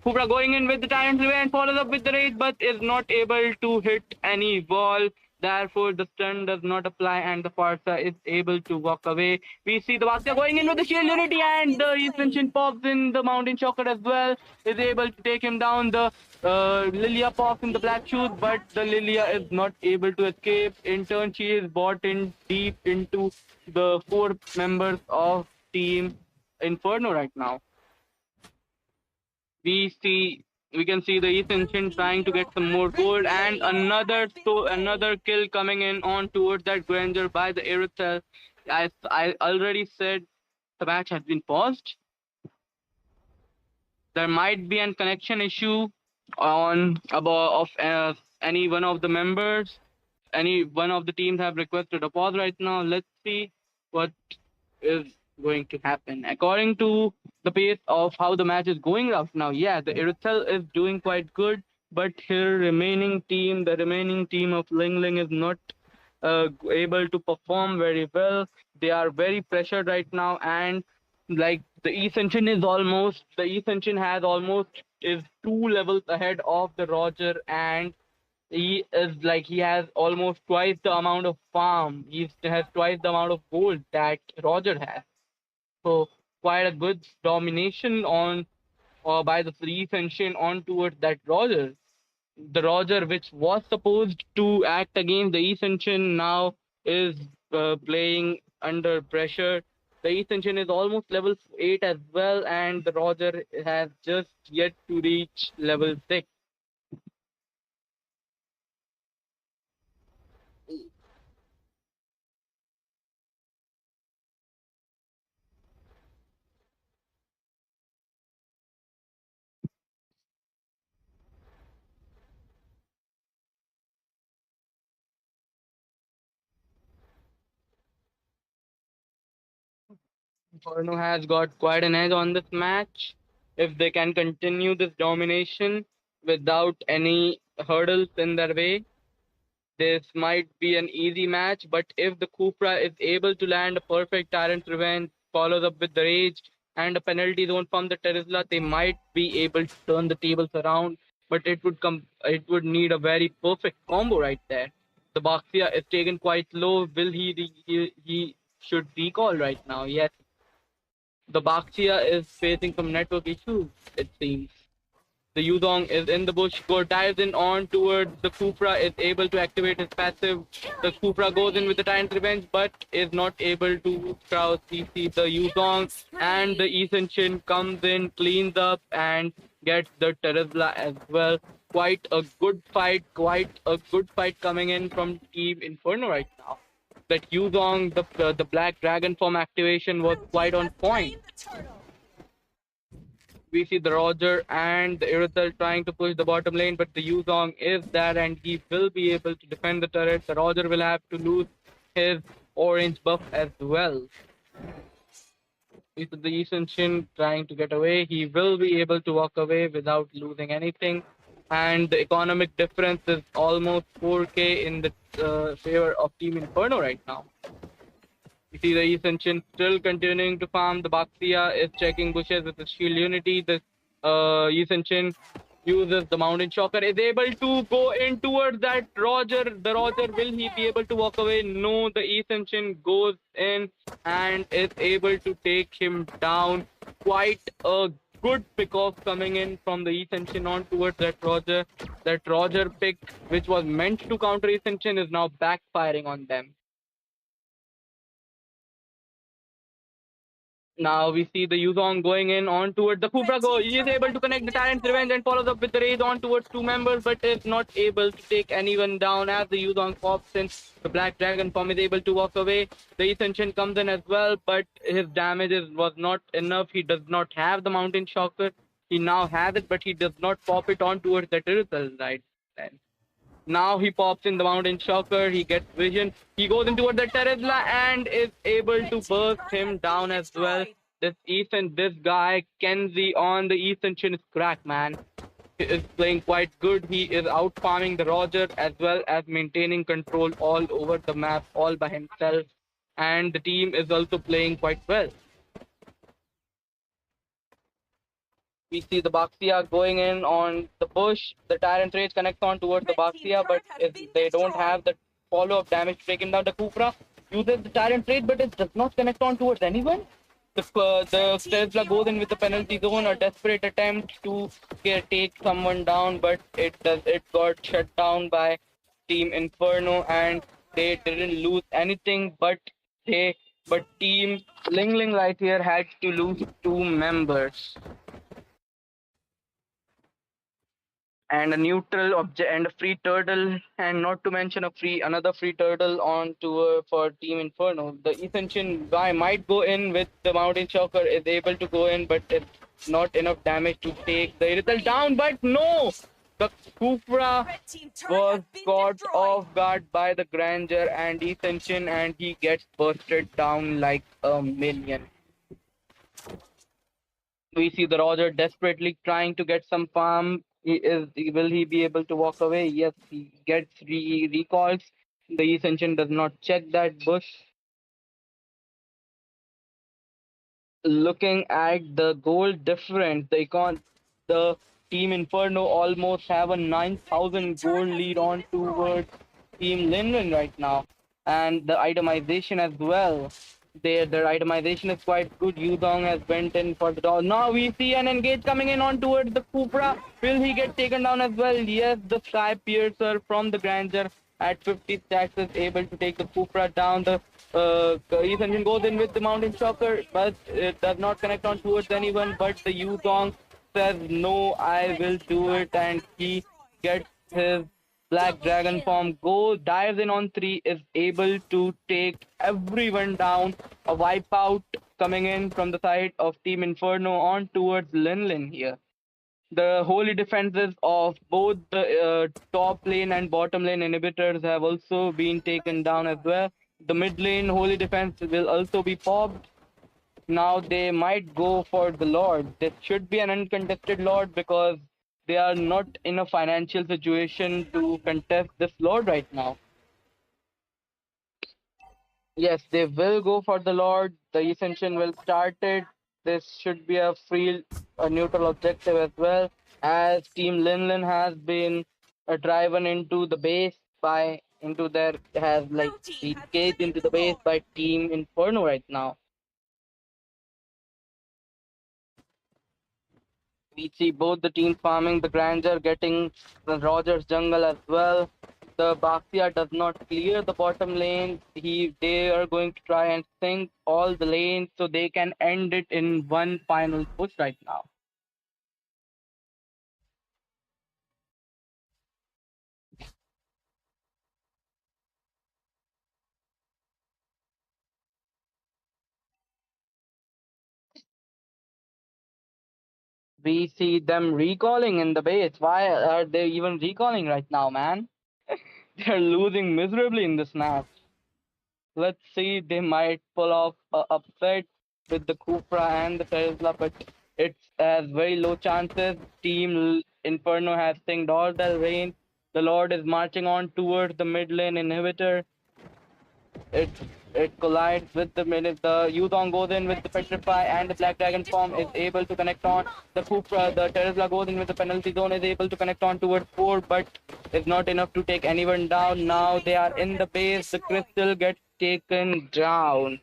Cobra going in with the Tyrant Revenge, follows up with the Rage, but is not able to hit any wall. Therefore, the stun does not apply, and the Farsa is able to walk away. We see the Vasya going in with the Shield Unity, and the Ascension pops in the Mountain Shocker as well. Is able to take him down. The Lilia pops in the Black Shoes, but the Lilia is not able to escape. In turn, she is bought in deep into the four members of Team Inferno right now. We can see the Ascension trying to get some more gold, and another kill coming in on towards that Granger by the Irithel. As I already said, the match has been paused. There might be a connection issue on about of any one of the members. Any one of the teams have requested a pause right now. Let's see what is going to happen. According to the pace of how the match is going right now, yeah, the Irithel is doing quite good, but her remaining team, the remaining team of Lingling, is not able to perform very well. They are very pressured right now, and like the Ascension has almost is two levels ahead of the Roger, and he has almost twice the amount of farm. He has twice the amount of gold that Roger has. So quite a good domination on by the Three Ascension on towards that Roger. The Roger, which was supposed to act against the Ascension, now is playing under pressure. The Ascension is almost level 8 as well, and the Roger has just yet to reach level 6. Inferno has got quite an edge on this match. If they can continue this domination without any hurdles in their way, this might be an easy match. But if the Cupra is able to land a perfect Tyrant's Revenge, follows up with the Rage and a penalty zone from the Terizla, they might be able to turn the tables around. But it would need a very perfect combo right there. The Baxia is taken quite low. Will he should recall right now? Yes, the Baxia is facing some network issues, it seems. The Yuzong is in the bush, dives in on towards the Kufra, is able to activate his passive. The Kufra goes in with the Tyrant's Revenge, but is not able to cross CC the Yuzong, and the Ascension comes in, cleans up, and gets the Terizla as well. Quite a good fight coming in from Team Inferno right now. That Yuzong, the Black Dragon form activation was quite on point. We see the Roger and the Irithel trying to push the bottom lane, but the Yuzong is there and he will be able to defend the turret. The Roger will have to lose his orange buff as well. We see the Ascension trying to get away. He will be able to walk away without losing anything. And the economic difference is almost 4k in the favor of Team Inferno right now. We see the Ascension still continuing to farm. The Baxia is checking bushes with the Shield Unity. The Ascension uses the mountain shocker, is able to go in towards that Roger. The Roger, will he be able to walk away? No, the Ascension goes in and is able to take him down. Quite a good pick off coming in from the Ascension on towards that Roger. That Roger pick, which was meant to counter Ascension, is now backfiring on them. Now we see the Yuzong going in on towards the Kubra go. He is able to connect the Tyrant's Revenge and follows up with the raid on towards two members, but is not able to take anyone down as the Yuzong pops in. The Black Dragon form is able to walk away. The Ascension comes in as well, but his damage was not enough. He does not have the Mountain Shocker. He now has it, but he does not pop it on towards the turtle right then. Now he pops in the Mountain Shocker. He gets vision. He goes into the Tesla and is able to burst him down as well. This guy, Kenzie on the Ascension is crack, man. He is playing quite good. He is out farming the Roger as well as maintaining control all over the map all by himself. And the team is also playing quite well. We see the Baxia going in on the bush. The Tyrant Rage connects on towards the Baxia, but they don't have the follow-up damage to take him down. The Kufra uses the Tyrant Rage, but it does not connect on towards anyone. The Tesla goes in with the penalty zone, a desperate attempt to take someone down, but it got shut down by Team Inferno, and they didn't lose anything, but Team Lingling right here had to lose two members. And a neutral object and a free turtle, and not to mention another free turtle on tour for Team Inferno. The Ascension guy might go in with the Mountain Shocker, is able to go in, but it's not enough damage to take the Irithel down. But no, the Kufra was caught off guard by the Grandeur and Ascension, and he gets bursted down like a minion. We see the Roger desperately trying to get some farm. Will he be able to walk away? Yes, he gets recalls. The Ascension does not check that bush. Looking at the goal difference, the Team Inferno almost have a 9,000 gold lead on towards Team Linlin right now, and the itemization as well. Their itemization is quite good. Yudong has went in for the doll. Now we see an engage coming in on towards the Cupra. Will he get taken down as well? Yes, the Sky Piercer from the Grandeur at 50 stacks is able to take the Cupra down. The Ascension goes in with the Mountain Shocker, but it does not connect on towards anyone. But the Yudong says, no, I will do it, and he gets his Black Dragon form, dives in on 3, is able to take everyone down. A wipeout coming in from the side of Team Inferno on towards Linlin here. The holy defenses of both the top lane and bottom lane inhibitors have also been taken down as well. The mid lane holy defense will also be popped. Now they might go for the Lord. This should be an uncontested Lord because they are not in a financial situation to contest this Lord right now. Yes, they will go for the Lord. The Ascension will start it. This should be a neutral objective as well, as Team Linlin has been driven into the base has been caged into the base by Team Inferno right now. We see both the teams farming, the Grandeur getting the Rogers jungle as well. The Baxia does not clear the bottom lane. They are going to try and sink all the lanes so they can end it in one final push right now. We see them recalling in the base. Why are they even recalling right now, man? They're losing miserably in this match. Let's see, they might pull off a upset with the Cupra and the Tesla, but it's has very low chances. Team Inferno has synced all their range. The Lord is marching on towards the mid lane inhibitor. it collides with the minute. The Yuzong goes in with the Petrify, and the Black Dragon form is able to connect on. The Kupra, the Terazla goes in with the penalty zone, is able to connect on towards 4, but is not enough to take anyone down. Now they are in the base. The Crystal gets taken down.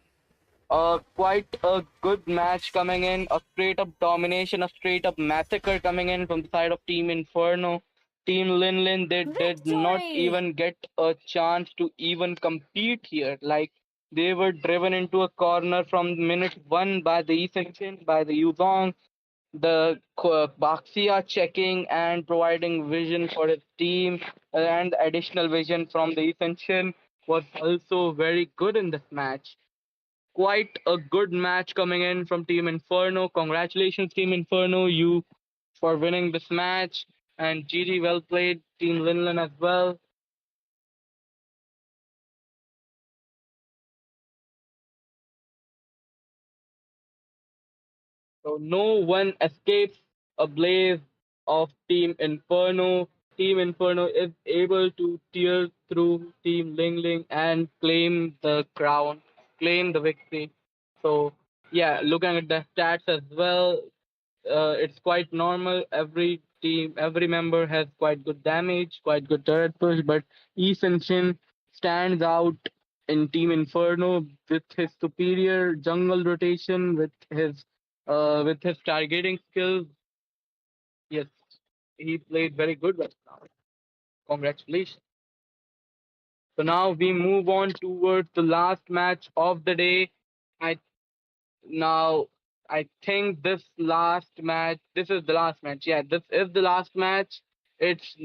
Quite a good match coming in, a straight up domination, a straight up massacre coming in from the side of Team Inferno. Team Lin, they did not Victory! even get a chance to even compete here. Like, they were driven into a corner from minute one by the Ascension, by the Yuzong. The Baxia checking and providing vision for his team, and additional vision from the Ascension was also very good in this match. Quite a good match coming in from Team Inferno. Congratulations, Team Inferno, you for winning this match. And GG, well played, Team Linlan as well. So no one escapes a blaze of Team Inferno. Team Inferno is able to tear through Team Lingling and claim the crown, claim the victory. So yeah, looking at the stats as well, it's quite normal. Every team, every member has quite good damage, quite good turret push, but Shin stands out in Team Inferno with his superior jungle rotation, with his targeting skills. Yes, he played very good right now. Congratulations. So now we move on towards the last match of the day. I Now, I think this is the last match. Yeah, this is the last match. It's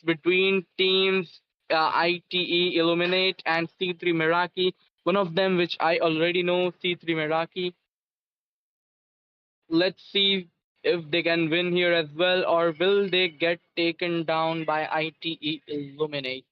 between teams ITE Illuminate and C3 Meraki. One of them, which I already know, C3 Meraki. Let's see if they can win here as well, or will they get taken down by ITE Illuminate?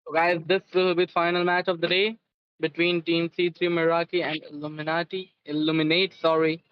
So guys, this will be the final match of the day between Team C3 Meraki and Illuminate. Sorry.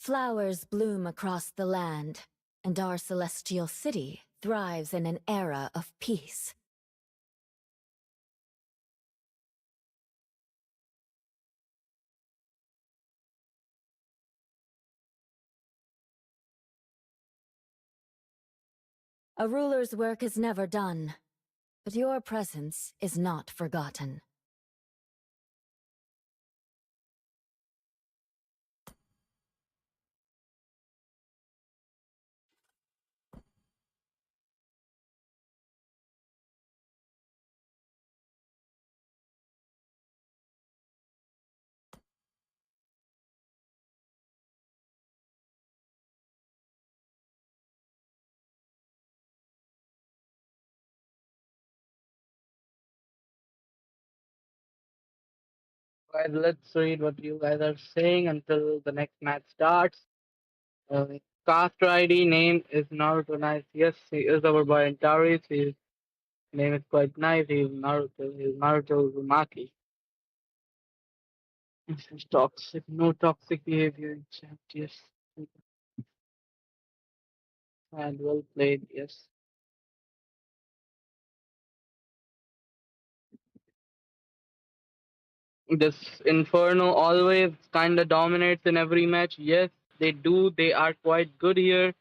Flowers bloom across the land, and our celestial city thrives in an era of peace. A ruler's work is never done, but your presence is not forgotten. Guys, let's read what you guys are saying until the next match starts. Uh, Caster ID name is Naruto. Nice. Yes, he is our boy Antares. His name is quite nice. He's Naruto. He's Naruto Maki. This is toxic. No toxic behavior in chat. Yes. And well played. Yes. This Inferno always kind of dominates in every match. Yes, they do. They are quite good here.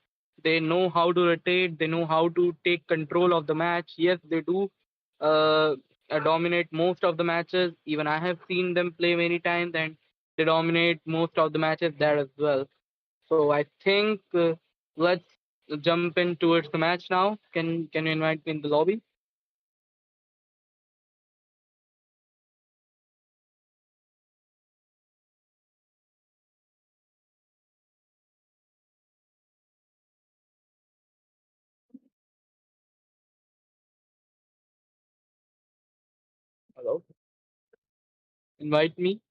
They know how to rotate. They know how to take control of the match. Yes, they do uh, dominate most of the matches. Even I have seen them play many times, and they dominate most of the matches there as well. So I think let's jump in towards the match now. Can you invite me in the lobby? Hello. Invite me.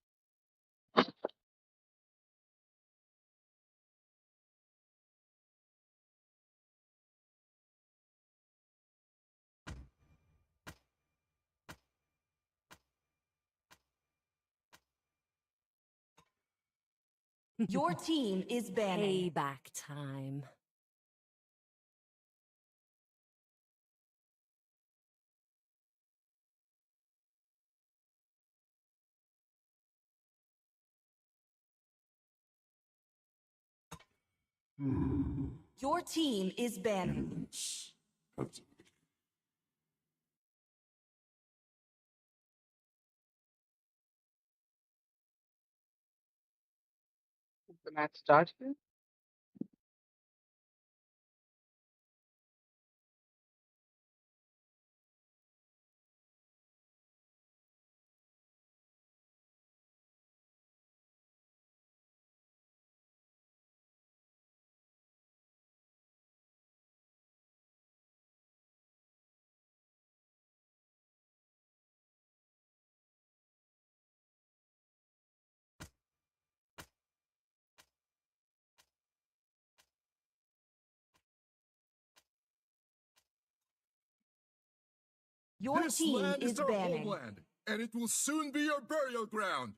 Your team is banning. Payback time. Your team is banning. The match starts here. Your This team land is is our banning. homeland, and it will soon be your burial ground.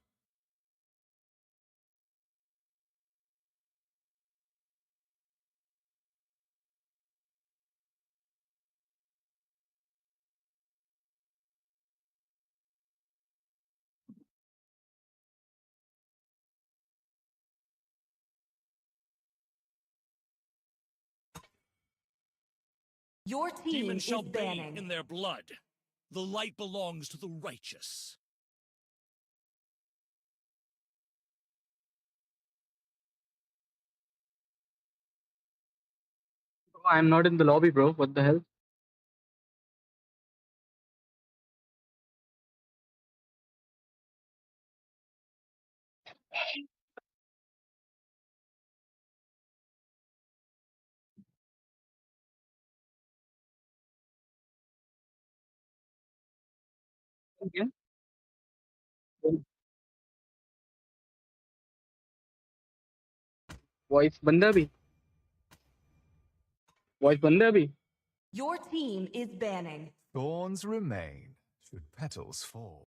Your team Demons is shall bathe banning. in their blood. The light belongs to the righteous. Bro, I'm not in the lobby, bro. What the hell? Again? Voice बंदा भी voice बंदा भी Your team is banning. Thorns remain, should petals fall.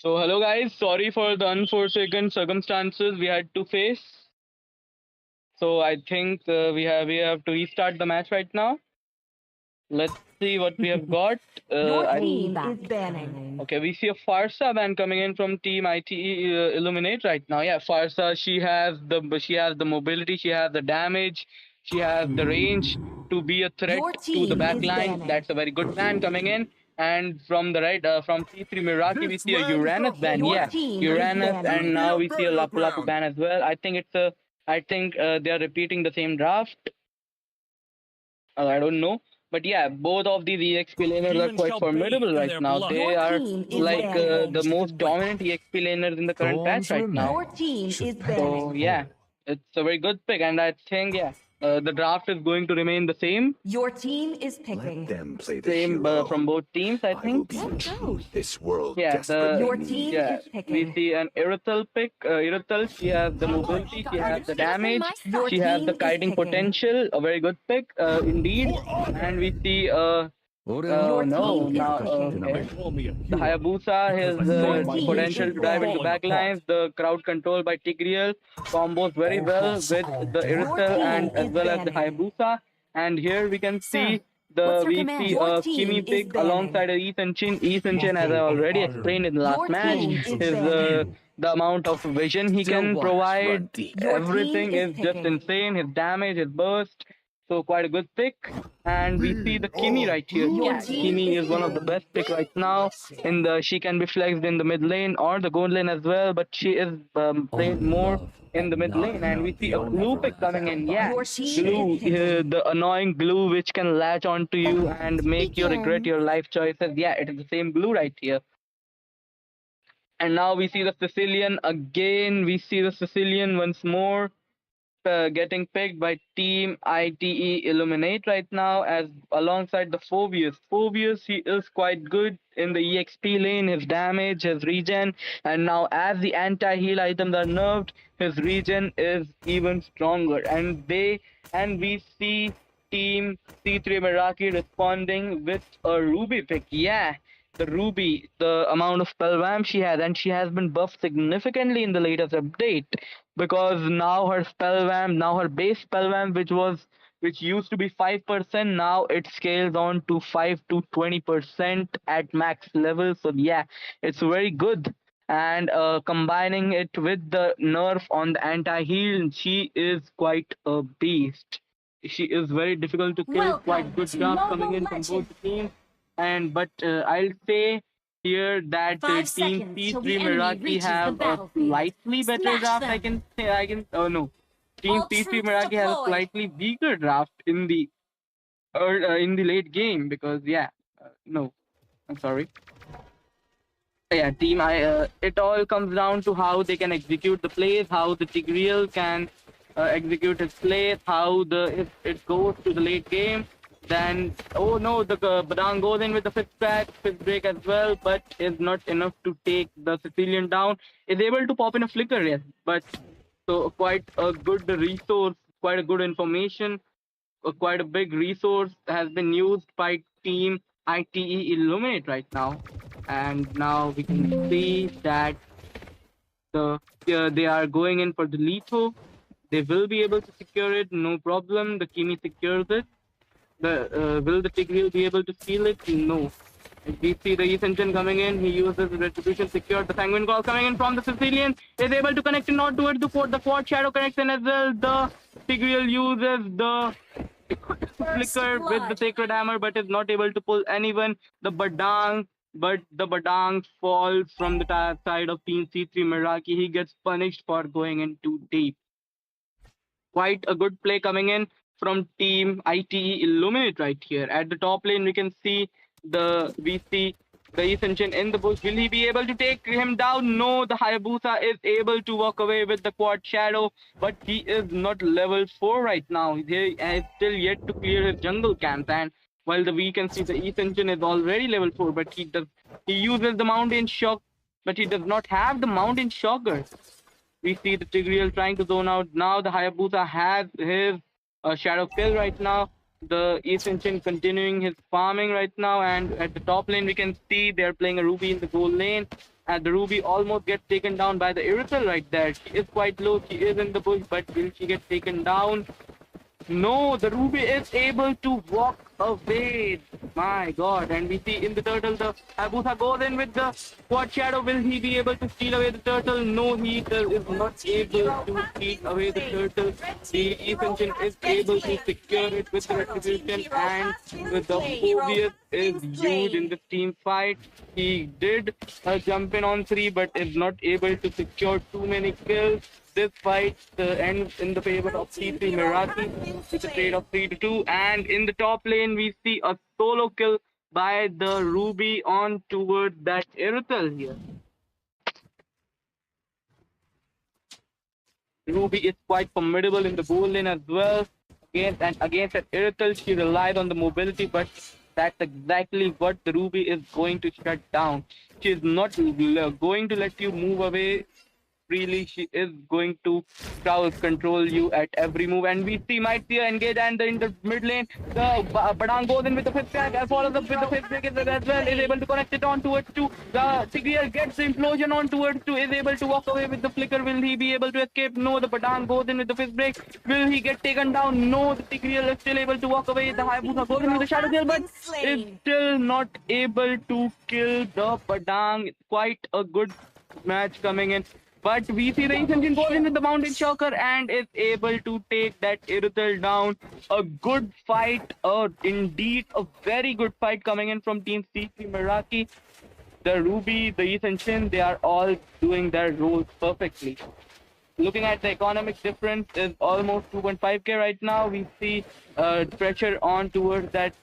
So, hello guys. Sorry for the unforeseen circumstances we had to face. So, I think we have to restart the match right now. Let's see what we have got. Your I team is banning. Okay, we see a Farsa ban coming in from Team ITE Illuminate right now. Yeah, Farsa, she has the mobility, she has the damage, she has the range to be a threat Your to the team back is line. banning. That's a very good ban coming in. And from the right, from T3 Miraki, we This see a land is Uranus the ban. Your Yeah, homeland, team and is it will Uranus, banning. and soon be now your we see a burial Lapu Lapu ground. ban as well. I think they are repeating the same draft. I don't know. But yeah, both of these EXP laners are Demons quite shall bathe formidable in right their now. blood. They Your are team is The like light banning. the belongs to the most dominant righteous. EXP laners in the current patch Thorns right now. Your remain, team should is petals So banning. yeah, fall. it's a very good pick, and I think the draft is going to remain the same, Your team is Let picking. them play the same hero. from both teams. I I will think. be the truth this world Yeah, desperately Your team needs. yeah, is we picking. see an Irithel pick. Irithel, she has the mobility, she has the damage, Your she has team the is kiting picking. potential. A very good pick, indeed. For honor! And we see Your oh no, team is now picking. okay. Call me a The hero Hayabusa because I has Your feel my team nation potential is to dive into falling banning. back apart. lines. The crowd control by Tigreal combos very well with the Your Irithel and team as is well as the banning. Hayabusa. And here we can Sir, see what's your we command? see Your a team Kimi is pick banning. alongside a Ethan Chin. Ethan Chin, as I already explained in the last Your match, team is is banning. the amount of vision he Still can waters provide. run deep. Your team Everything is is just picking. insane. His damage, his burst. So quite a good pick. And we see the Kimi right here. Your Yeah, team Kimi is is one of the picking. best pick right now. She can be flexed in the mid lane or the gold lane as well, but she is played more in the mid lane. And we see a glue pick coming in. Yeah, Your team glue, is picking. the annoying glue which can latch onto you and make you regret Begin. your life choices. Yeah, it is the same glue right here. And now we see the Sicilian again. We see the Sicilian once more getting picked by Team ITE Illuminate right now as alongside the Phobius. Phobius, he is quite good in the EXP lane, his damage, his regen, and now as the anti-heal items are nerfed, his regen is even stronger. And we see Team C3 Meraki responding with a Ruby pick. Yeah, the Ruby, the amount of spell vamp she has, and she has been buffed significantly in the latest update because now her spell vamp, now her base spell vamp, which used to be 5%, now it scales on to 5 to 20% at max level. So yeah, it's very good. And combining it with the nerf on the anti-heal, she is quite a beast. She is very difficult to kill. Quite good draft coming in from both teams. And but I'll say here that Team C3 Meraki have a slightly better draft. I can say I can. Oh no, Team C3 Meraki has a slightly weaker draft in the in the late game because yeah, no, I'm sorry. Yeah, team. It all comes down to how they can execute the plays, how the Tigreal can execute his plays, how the if it goes to the late game. Then oh no, the Badang goes in with the fifth break as well, but is not enough to take the Sicilian down. Is able to pop in a flicker, yes, but so quite a good resource, quite a good information, quite a big resource has been used by Team ITE Illuminate right now. And now we can see that they are going in for the Litho. They will be able to secure it, no problem. The Kimi secures it. Will the Tigreal be able to steal it? No. If we see the Ascension coming in, he uses Retribution secured. The Sanguine Call coming in from the Sicilian is able to connect it not towards the quad Shadow connection as well. The Tigreal uses the flicker with the Sacred Hammer but is not able to pull anyone. But the Badang falls from the side of Team C3 Meraki. He gets punished for going in too deep. Quite a good play coming in from Team ITE Illuminate right here. At the top lane, we can see we see the Ascension in the bush. Will he be able to take him down? No, the Hayabusa is able to walk away with the quad shadow, but he is not level 4 right now. He is still yet to clear his jungle camps, and while we can see the Ascension is already level 4, but he uses the mountain shock, but he does not have the mountain shocker. We see the Tigreal trying to zone out. Now the Hayabusa has his shadow kill right now. The Ascension continuing his farming right now. And at the top lane, we can see they're playing a Ruby in the gold lane. And the Ruby almost gets taken down by the Irisel right there. She is quite low. She is in the bush, but will she get taken down? No, the Ruby is able to walk away. My god. And we see in the turtle, the Hayabusa goes in with the quad shadow. Will he be able to steal away the turtle? No, he is not able to steal away the turtle. The Ascension is able to secure it with the retribution, and with the Phobius is huge in this team fight. He did jump in on 3, but is not able to secure too many kills. This fight ends in the favor of C3 Meraki with a trade of 3-2. And in the top lane, we see a solo kill by the Ruby on towards that Irutal here. Ruby is quite formidable in the goal lane as well. Against that Irutal, she relies on the mobility, but that's exactly what the Ruby is going to shut down. She is not going to let you move away freely. She is going to crowd control you at every move. And we see Maitya engage, and in the mid lane, the Badang goes in with the fifth tag, and follows up with the fifth break as well, is able to connect it on towards 2. The Tigreal gets the implosion on towards 2, is able to walk away with the flicker. Will he be able to escape? No, the Badang goes in with the fifth break. Will he get taken down? No, the Tigreal is still able to walk away. The Hayabusa goes in with the shadow kill, but is still not able to kill the Badang. Quite a good match coming in. But we see the Ascension goes in with the Mountain Shocker and is able to take that Irutal down. A good fight, indeed a very good fight coming in from Team C3 Meraki. The Ruby, the Ascension, they are all doing their roles perfectly. Looking at the economic difference is almost 2.5k right now. We see pressure on towards that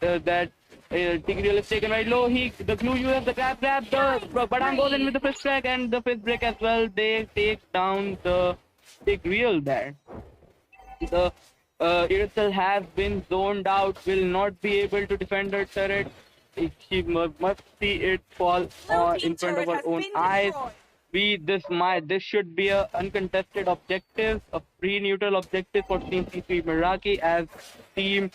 Tigreal is taken right low. The glue uses the grab, the Badang goes in with the fist track and the fist break as well. They take down the Tigreal there. The Irisel has been zoned out, will not be able to defend her turret. She must see it fall in front of her own eyes. This should be a uncontested objective, a free neutral objective for Team C3 Meraki, as Team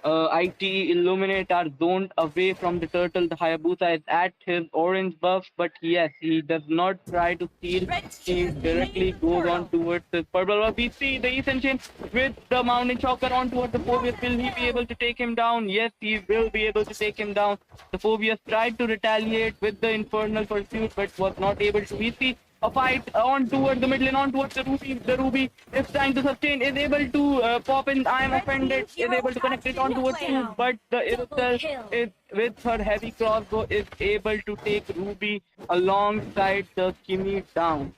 IT Illuminate are zoned away from the turtle. The Hayabusa is at his orange buff, but yes, he does not try to steal. He directly goes on towards his purple buff. We see the Ascension with the Mountain Shocker on towards the Phobius. Will he be able to take him down? Yes, he will be able to take him down. The Phobius tried to retaliate with the Infernal Pursuit, but was not able to. We see a fight on towards the mid lane, on towards the Ruby. The Ruby is trying to sustain, is able to pop in I am offended, is able to connect it on towards 2, but the Irisel is with her heavy crossbow is able to take Ruby alongside the Kimi down.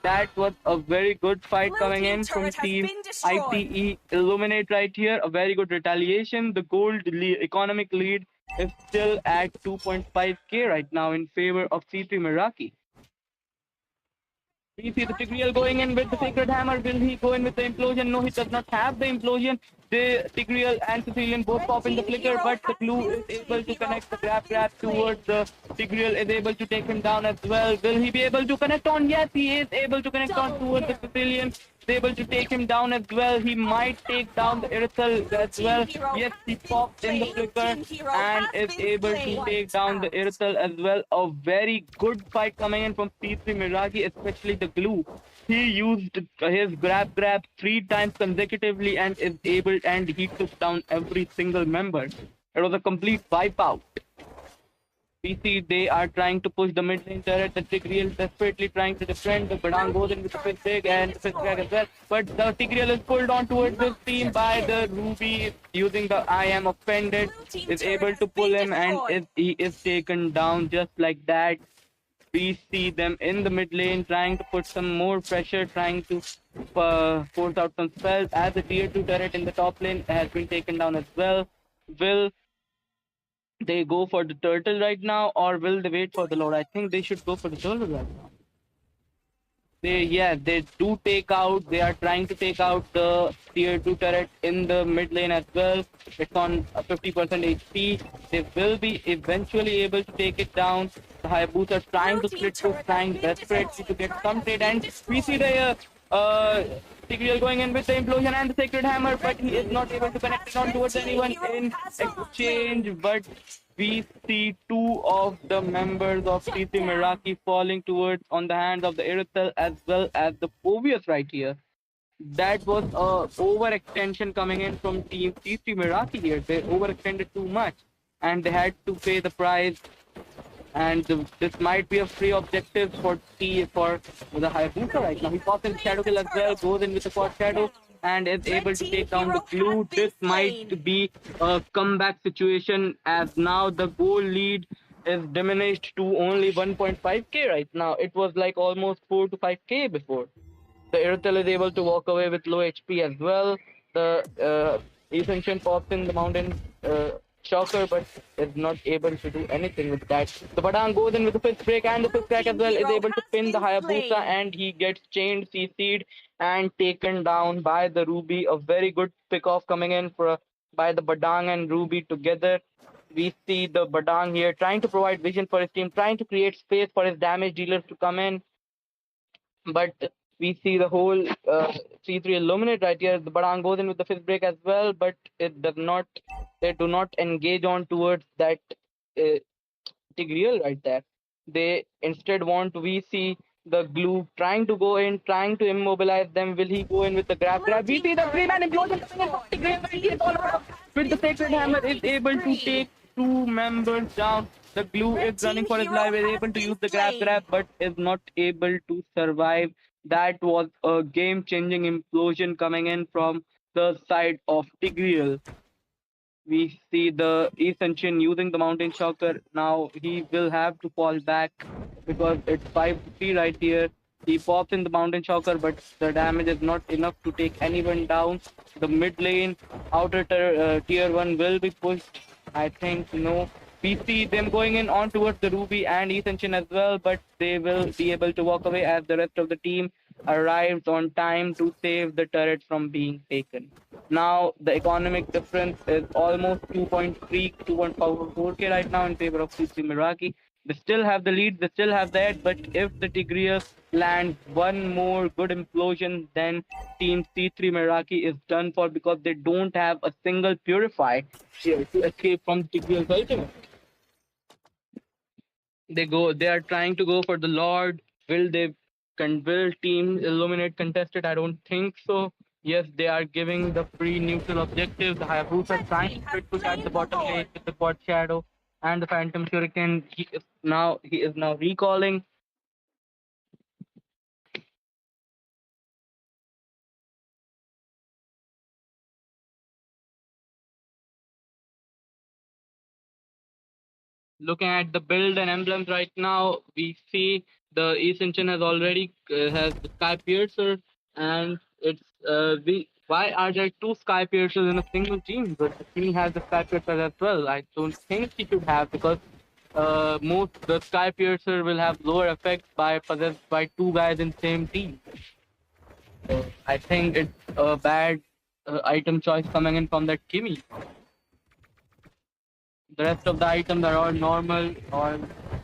That was a very good fight coming in from Team ITE Illuminate right here. A very good retaliation. The gold economic lead is still at 2.5k right now in favor of C3 Meraki. We see the Tigreal going in with the Sacred Hammer. Will he go in with the Implosion? No, he does not have the Implosion. The Tigreal and Sicilian both pop in the Flicker, but the Glue is able to connect the grab towards the Tigreal, is able to take him down as well. Will he be able to connect on? Yes, he is able to connect on towards the Sicilian. Is able to take him down as well. He might take down the Irisel as well. Yes, he popped in the Flicker and is able to take down the Irisel as well. A very good fight coming in from C3 Meraki, especially the Glue. He used his grab 3 times consecutively and he took down every single member. It was a complete wipeout. We see they are trying to push the mid lane turret. The Tigreal desperately trying to defend. The Badang goes in with the fifth big and the fifth drag as well. But the Tigreal is pulled on towards this team by the Ruby using the I am offended. Is able to pull him and he is taken down just like that. We see them in the mid lane trying to put some more pressure, trying to force out some spells, as the tier 2 turret in the top lane has been taken down as well. Will they go for the turtle right now, or will they wait for the lord? I think they should go for the turtle right now. They do take out. They are trying to take out the tier 2 turret in the mid lane as well. It's on 50% HP. They will be eventually able to take it down. The Hayabusa trying to split push, trying desperately to get some trade, and we see the Uh, Tigreal going in with the implosion and the sacred hammer, but he is not able to connect it on towards anyone in exchange. But we see two of the members of CC Meraki falling towards on the hands of the Irithel as well as the Phobius right here. That was a overextension coming in from Team CC Meraki here. They overextended too much and they had to pay the price, and this might be a free objective for the Hayabusa right now. He pops in Shadow Kill as well, goes in with the Quad Shadow, and is able to take down the glue. This might be a comeback situation as now the goal lead is diminished to only 1.5k right now. It was like almost 4 to 5k before. The Irithel is able to walk away with low HP as well. The Ascension pops in the Mountain Shocker, but is not able to do anything with that. The Badang goes in with the fifth break, and the fifth crack as well is able to pin the Hayabusa, and he gets chained, CC'd, and taken down by the Ruby. A very good pick off coming in by the Badang and Ruby together. We see the Badang here trying to provide vision for his team, trying to create space for his damage dealers to come in, but we see the whole C3 Illuminate right here. The Badang goes in with the fifth break as well, but it does not. They do not engage on towards that uh, Tigreal right there. They instead want we see the glue trying to go in, trying to immobilize them. Will he go in with the grab? We see the three-man implosion coming in. Tigreal, he is all around. With the sacred hammer, is able to take two members down. The glue is running for his life, is able to use the grab, but is not able to survive. That was a game-changing implosion coming in from the side of Tigreal. We see the Ascension using the Mountain Shocker. Now he will have to fall back because it's 5-3 right here. He pops in the Mountain Shocker, but the damage is not enough to take anyone down. The mid lane, tier 1 will be pushed. I think no. We see them going in on towards the Ruby and Ascension as well, but they will be able to walk away as the rest of the team arrives on time to save the turret from being taken. Now the economic difference is almost 2.3, 2.4k right now in favor of CC Meraki. They still have the lead, they still have the edge, but if the Tigreal lands one more good implosion, then Team C3 Meraki is done for because they don't have a single Purify here to escape from Tigreal's ultimate. They are trying to go for the Lord. Will Team Illuminate contest it? I don't think so. Yes, they are giving the free neutral objective. The Hayabusa trying to push at the bottom lane with the Quad Shadow and the Phantom Shuriken. He is now recalling. Looking at the build and emblems right now, we see the Ascension has already has the Sky Piercer, and it's why are there two Sky Piercers in a single team? But the team has the Sky Piercer as well. I don't think he should have because most the Sky Piercer will have lower effects by possessed by two guys in same team. So I think it's a bad item choice coming in from that Kimmy. The rest of the items are all normal or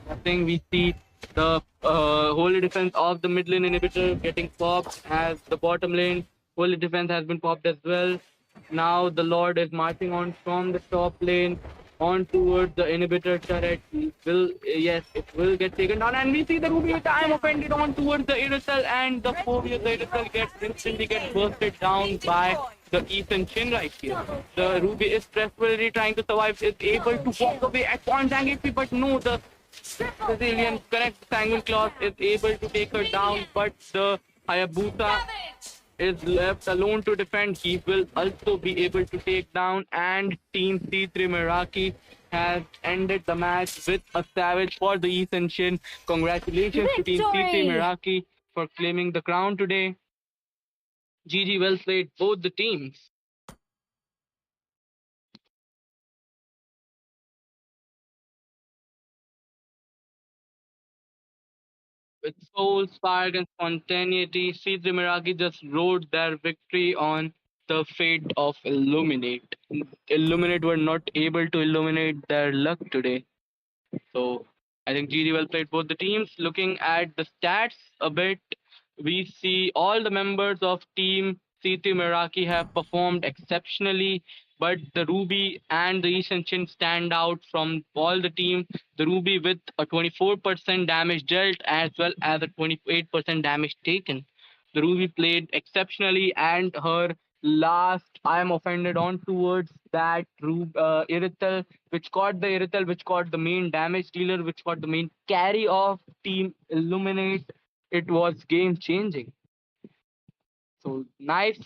nothing. We see the holy defense of the mid lane inhibitor getting popped as the bottom lane holy defense has been popped as well. Now the Lord is marching on from the top lane on towards the inhibitor turret. It will get taken down, and we see the Ruby with the Time offended on towards the Irithel, and the Phobia the Irithel gets instantly bursted down by the Ethan Chin right here. The Ruby is desperately trying to survive, is able to walk away at point blank HP, but no, the Brazilian connects Sanguine Claws, is able to take her down, but the Hayabusa is left alone to defend. He will also be able to take down, and Team C3 Meraki has ended the match with a savage for the Ascension. Congratulations to Team C3 Meraki for claiming the crown today. GG, well played, both the teams. With soul, spark, and spontaneity, C3 Meraki just rode their victory on the fate of Illuminate. Illuminate were not able to illuminate their luck today. So I think GG well played both the teams. Looking at the stats a bit, we see all the members of Team C3 Meraki have performed exceptionally, but the Ruby and the Ascension stand out from all the team. The Ruby with a 24% damage dealt as well as a 28% damage taken. The Ruby played exceptionally, and her last I am offended on towards that Irithel, which caught the Irithel, which caught the main damage dealer, which caught the main carry of Team Illuminate. It was game changing. So nice.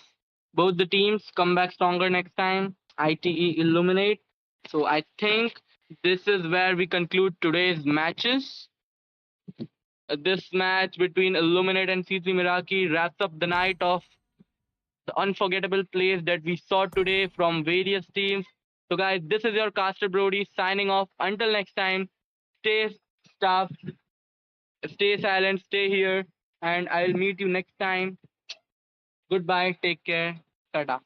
Both the teams come back stronger next time. ITE Illuminate. So I think this is where we conclude today's matches. This match between Illuminate and C3 Miraki wraps up the night of the unforgettable plays that we saw today from various teams. So, guys, this is your caster Brody signing off. Until next time, stay stuffed, stay silent, stay here, and I'll meet you next time. Goodbye, take care, tata.